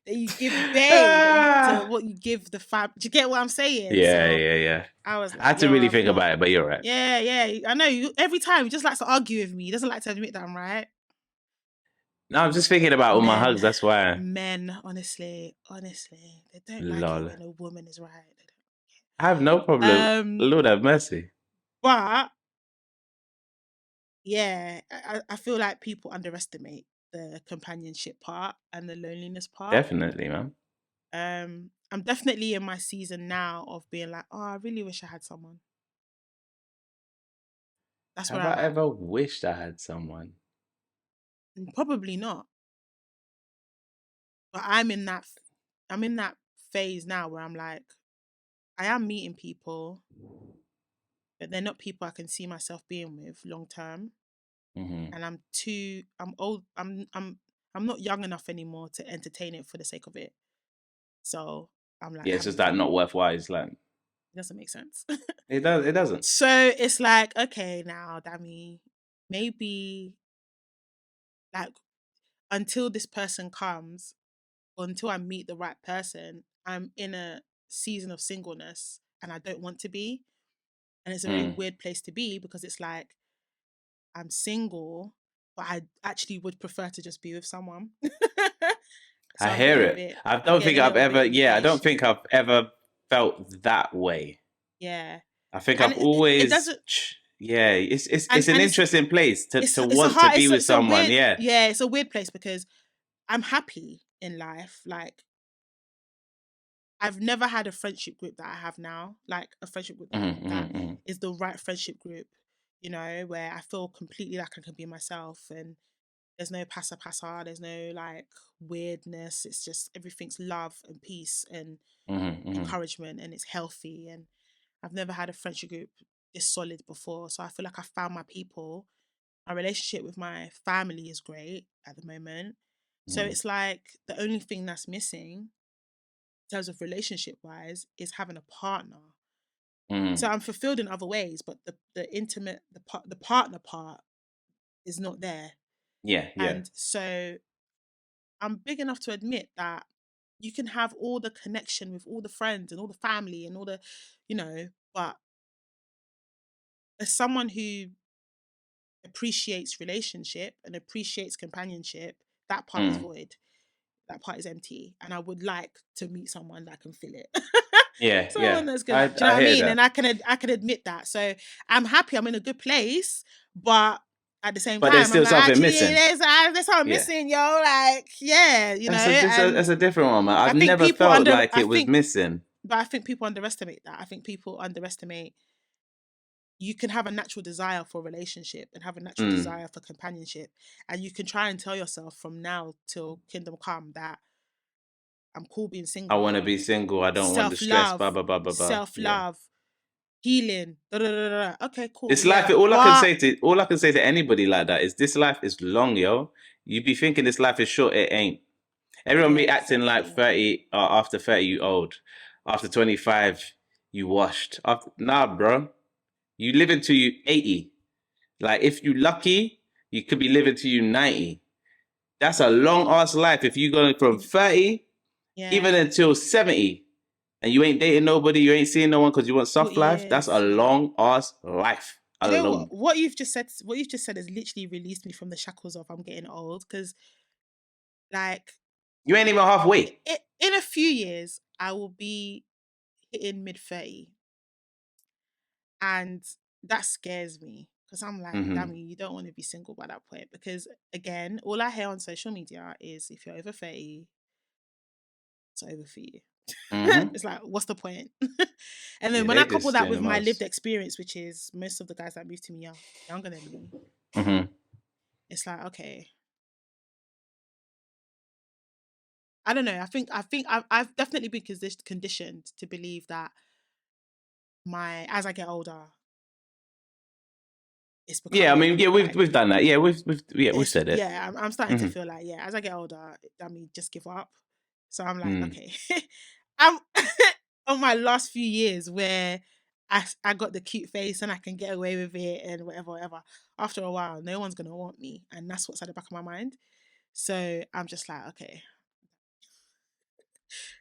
that you give Bae to what you give the fam. Do you get what I'm saying? Yeah. I was like, I had to really think about it, but you're right. Yeah. I know you. Every time he just likes to argue with me. He doesn't like to admit that I'm right. No, I'm just thinking about all my hugs. That's why. Men, honestly, they don't like Lol. it when a woman is right. I have no problem. Lord have mercy. But yeah, I feel like people underestimate the companionship part and the loneliness part. Definitely, man. I'm definitely in my season now of being like, oh, I really wish I had someone. That's Have where I ever wished I had someone? Probably not. But I'm in that phase now where I'm like, I am meeting people, but they're not people I can see myself being with long term. Mm-hmm. And I'm old. I'm not young enough anymore to entertain it for the sake of it. So I'm like, Yeah, it's just that not worthwhile. It's like, it doesn't make sense. It doesn't. So it's like, okay, now, Dammy, maybe like until this person comes, or until I meet the right person, I'm in a season of singleness and I don't want to be. And it's a very weird place to be because it's like, I'm single, but I actually would prefer to just be with someone. So I hear it. I don't think I've ever felt that way. Yeah. I think I've always. Yeah, it's an interesting place to want to be with someone. Yeah, it's a weird place because I'm happy in life. Like, I've never had a friendship group that I have now. Like a friendship group that is the right friendship group, you know, where I feel completely like I can be myself and there's no passa, there's no like weirdness. It's just everything's love and peace and encouragement, and it's healthy. And I've never had a friendship group this solid before. So I feel like I found my people. My relationship with my family is great at the moment. So it's like the only thing that's missing in terms of relationship wise is having a partner. So I'm fulfilled in other ways, but the intimate, the partner part is not there. Yeah. And so I'm big enough to admit that you can have all the connection with all the friends and all the family and all the, you know, but as someone who appreciates relationship and appreciates companionship, that part is void. That part is empty. And I would like to meet someone that can fill it. Someone that's good. Do you know what I mean? That. And I can admit that. So I'm happy. I'm in a good place, but at the same time, there's still something missing. There's something missing, yo. Like, yeah, you know. That's a different one, man. I've never felt like it was missing. But I think people underestimate that. I think people underestimate you can have a natural desire for a relationship and have a natural desire for companionship. And you can try and tell yourself from now till kingdom come that I'm cool being single. I want to be single. I don't want the stress. Blah, blah, blah, blah, blah. Self-love. Healing. Okay, cool. This life, all I can say to anybody like that is this life is long, yo. You be thinking this life is short, it ain't. Everyone be acting like 30 after 30 you old. After 25 you washed. Nah, bro. You live until you 80. Like, if you lucky, you could be living till you 90. That's a long ass life. If you going from 30 even until 70 and you ain't dating nobody, you ain't seeing no one because you want soft life, that's a long ass life. You know what you've just said has literally released me from the shackles of I'm getting old, because like you ain't even halfway. In a few years, I will be hitting mid-30. And that scares me because I'm like, Mm-hmm. damn you don't want to be single by that point. Because again, all I hear on social media is if you're over 30, it's over for you. Mm-hmm. It's like, what's the point? And then Yeah, when they I couple just that doing with the my lived most. experience, which is most of the guys that move to me are younger than me, Mm-hmm. it's like, okay, I don't know. I've definitely been conditioned to believe that as I get older, it's Yeah, I mean, becoming yeah, like we've done that. Yeah, we've said it. yeah. I'm starting to Mm-hmm. feel like as I get older, I mean, just give up. So I'm like, Mm. okay, I'm on my last few years where I got the cute face and I can get away with it and whatever. After a while, no one's gonna want me, and that's what's at the back of my mind. So I'm just like, okay,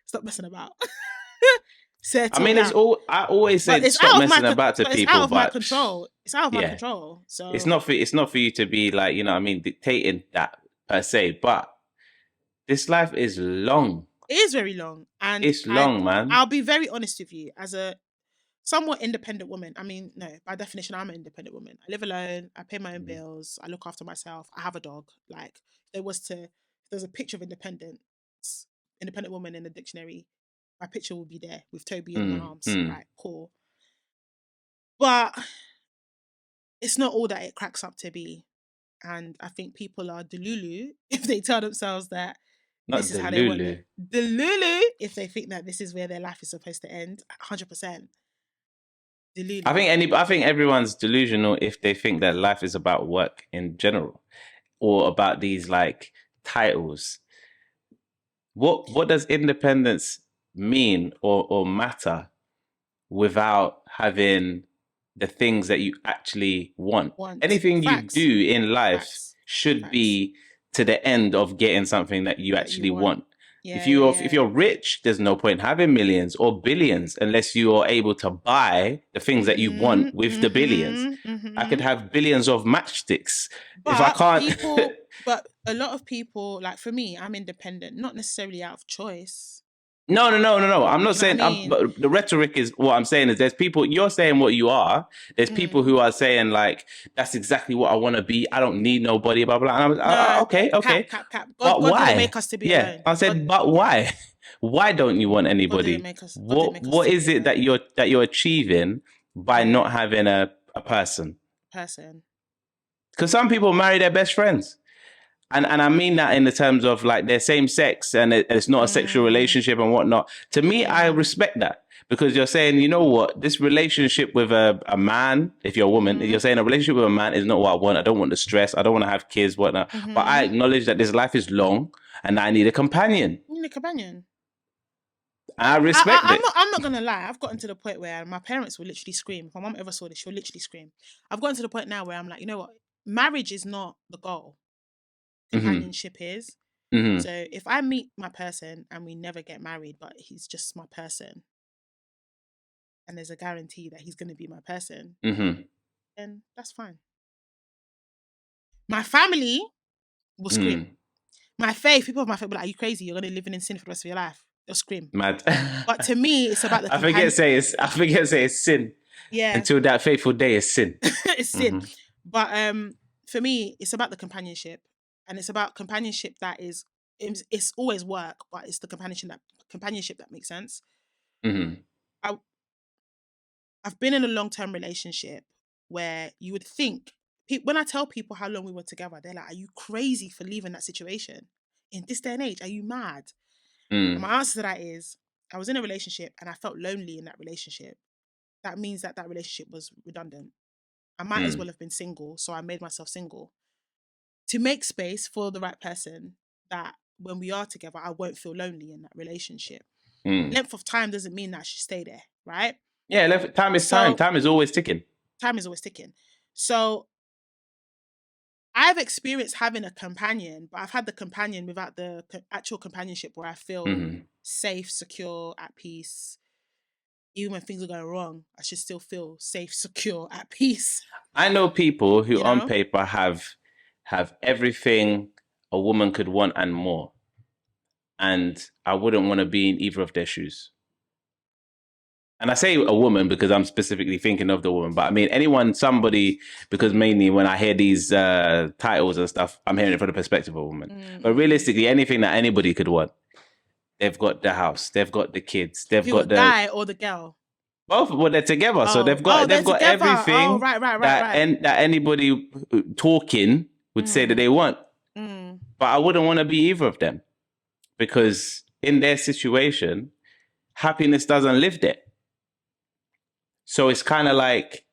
stop messing about. I Settle mean, down. I always But say it's stop out of my messing about to but it's out people, of my but control. It's out of my yeah, control. it's So not for you to be like, you know what I mean, dictating that per se. But this life is long. it is very long, and It's long, man. I'll be very honest with you. As a somewhat independent woman, I mean, no, by definition, I'm an independent woman. I live alone. I pay my own Mhm. bills. I look after myself. I have a dog. Like, if there's a picture of independent woman in the dictionary, my picture will be there with Toby in my Mm, arms. mm. Right, cool. But it's not all that it cracks up to be. And I think people are delulu if they tell themselves that this Not is the how they want Lulu. it. Delulu if they think that this is where their life is supposed to end. 100%. Delulu. I think everyone's delusional if they think that life is about work in general or about these like titles. What does independence mean or matter without having the things that you actually want? Want. Anything you Facts. do in life Facts. should Facts. be to the end of getting something that you That you actually want. want. Yeah, If you're rich, there's no point having millions or billions unless you are able to buy the things that you want with the billions. I could have billions of matchsticks. If I But can't but a lot of people, like for me, I'm independent, not necessarily out of choice. No. I'm not Do you know what I saying. mean? But the rhetoric is what I'm saying is there's people. You're saying what you are. There's people who are saying like that's exactly what I want to be. I don't need nobody. Blah blah. And I was No, okay. cap. But God didn't why? make us to be Yeah, alone. I God, said, but yeah. why? Why don't you want God didn't anybody? make us. God didn't make us What to is be it alone. that you're achieving by Yeah. not having a person? Person. Because some people marry their best friends. And I mean that in the terms of like they're same sex and it's not a sexual relationship and whatnot. To me, I respect that because you're saying, you know what, this relationship with a man, if you're a woman, you're saying a relationship with a man is not what I want. I don't want the stress. I don't want to have kids, whatnot. But I acknowledge that this life is long and I need a companion. You need a companion. I respect it. I'm not gonna lie. I've gotten to the point where my parents will literally scream. If my mom ever saw this, she'll literally scream. I've gotten to the point now where I'm like, you know what? Marriage is not the goal. Companionship is. Mm-hmm. So if I meet my person and we never get married, but he's just my person, and there's a guarantee that he's going to be my person, then that's fine. My family will scream. My faith, people of my faith will be like, are you crazy? You're going to be living in sin for the rest of your life. They'll scream. Mad. But to me, it's about the I forget say it's sin. Yeah. Until that fateful day is sin. It's sin. But for me, it's about the companionship. And it's about companionship that is, it's always work, but it's the companionship that makes sense. I've been in a long-term relationship where you would think, when I tell people how long we were together, they're like, are you crazy for leaving that situation? In this day and age, are you mad? And my answer to that is, I was in a relationship and I felt lonely in that relationship. That means that relationship was redundant. I might as well have been single, so I made myself single. To make space for the right person that when we are together, I won't feel lonely in that relationship. Length of time doesn't mean that I should stay there, right? Yeah, time is time. Time is always ticking. Time is always ticking. So I've experienced having a companion, but I've had the companion without the actual companionship where I feel safe, secure, at peace. Even when things are going wrong, I should still feel safe, secure, at peace. I know people who on paper have everything a woman could want and more. And I wouldn't want to be in either of their shoes. And I say a woman because I'm specifically thinking of the woman, but I mean somebody, because mainly when I hear these titles and stuff, I'm hearing it from the perspective of a woman. But realistically, anything that anybody could want, they've got the house, they've got the kids, they've got the guy or the girl. Both. Well, they're together, so they've got everything. Oh, right. That anybody talking would say that they want. But I wouldn't want to be either of them, because in their situation, happiness doesn't live there. So it's kind of like,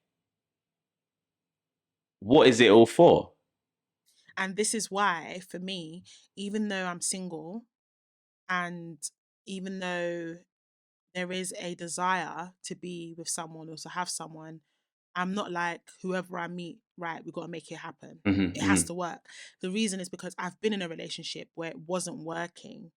what is it all for? And this is why, for me, even though I'm single, and even though there is a desire to be with someone or to have someone, I'm not like, whoever I meet, right, we've got to make it happen. It has to work. The reason is because I've been in a relationship where it wasn't working,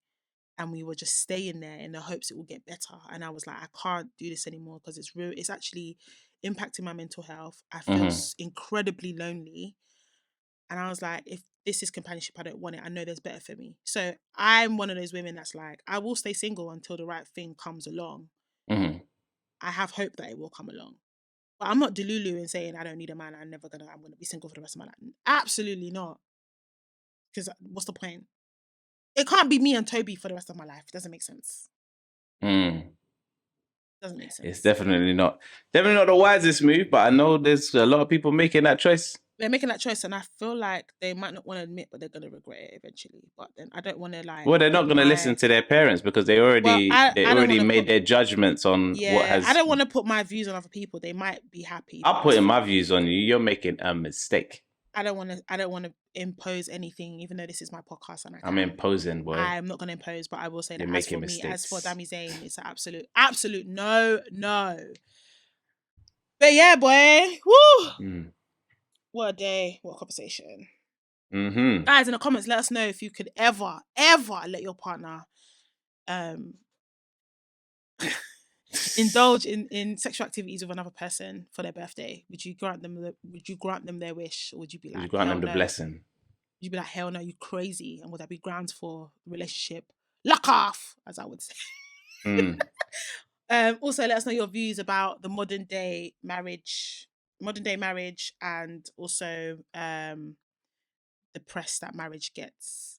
and we were just staying there in the hopes it will get better. And I was like, I can't do this anymore because it's actually impacting my mental health. I feel incredibly lonely. And I was like, if this is companionship, I don't want it. I know there's better for me. So I'm one of those women that's like, I will stay single until the right thing comes along. I have hope that it will come along. But I'm not delulu in saying I don't need a man. I'm going to be single for the rest of my life. Absolutely not. Because what's the point? It can't be me and Toby for the rest of my life. It doesn't make sense. Doesn't make sense. It's definitely not the wisest move, but I know there's a lot of people making that choice. They're making that choice, and I feel like they might not want to admit, but they're going to regret it eventually. But then I don't want to like... Well, they're not going to listen to their parents because they already made their judgments on what has... I don't want to put my views on other people. They might be happy. I'm putting my views on you. You're making a mistake. I don't want to impose anything, even though this is my podcast. And I'm imposing, boy. I'm not going to impose, but I will say that You're as for mistakes. me, as for Dami Zayn, it's an absolute no. But yeah, boy. Woo! What a day. What a conversation. Guys, in the comments, let us know if you could ever let your partner indulge in sexual activities with another person for their birthday. Would you grant them their wish, or would you be like, would you grant them the blessing? Would you be like, hell no, you crazy? And would that be grounds for relationship lock off, as I would say? Also, let us know your views about the modern day marriage, and also the press that marriage gets.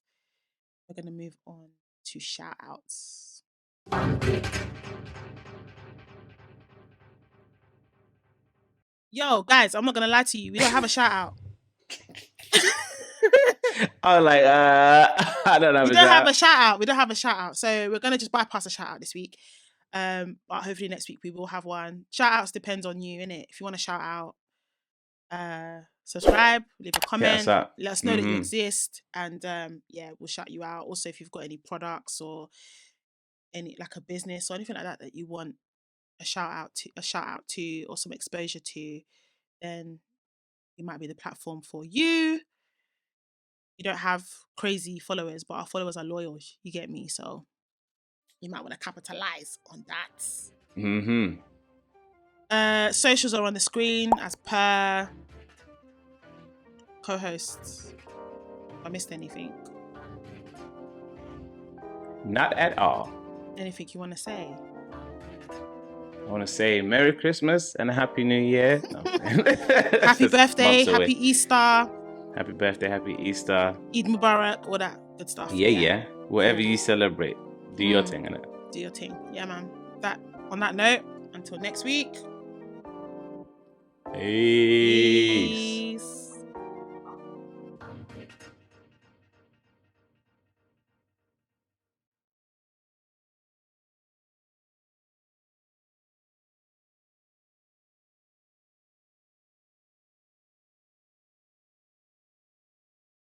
We're gonna move on to shout outs. Yo, guys, I'm not gonna lie to you. We don't have a shout out. I was like, I don't know. We don't have a shout out. So we're gonna just bypass a shout out this week. But hopefully next week we will have one. Shout outs depends on you, innit? If you want to shout out, subscribe, leave a comment, let us know that you exist, and we'll shout you out. Also, if you've got any products or any like a business or anything like that you want a shout out to or some exposure to, then it might be the platform for you. You don't have crazy followers, but our followers are loyal, you get me? So you might want to capitalize on that. Socials are on the screen as per co-hosts. If I missed anything? Not at all. Anything you want to say? I want to say Merry Christmas and a Happy New Year. No. Happy birthday, Happy Easter. Happy birthday, Happy Easter. Eid Mubarak, all that good stuff. Yeah. Whatever you celebrate, do your thing, innit? Do your thing. Yeah, man. On that note, until next week. Peace.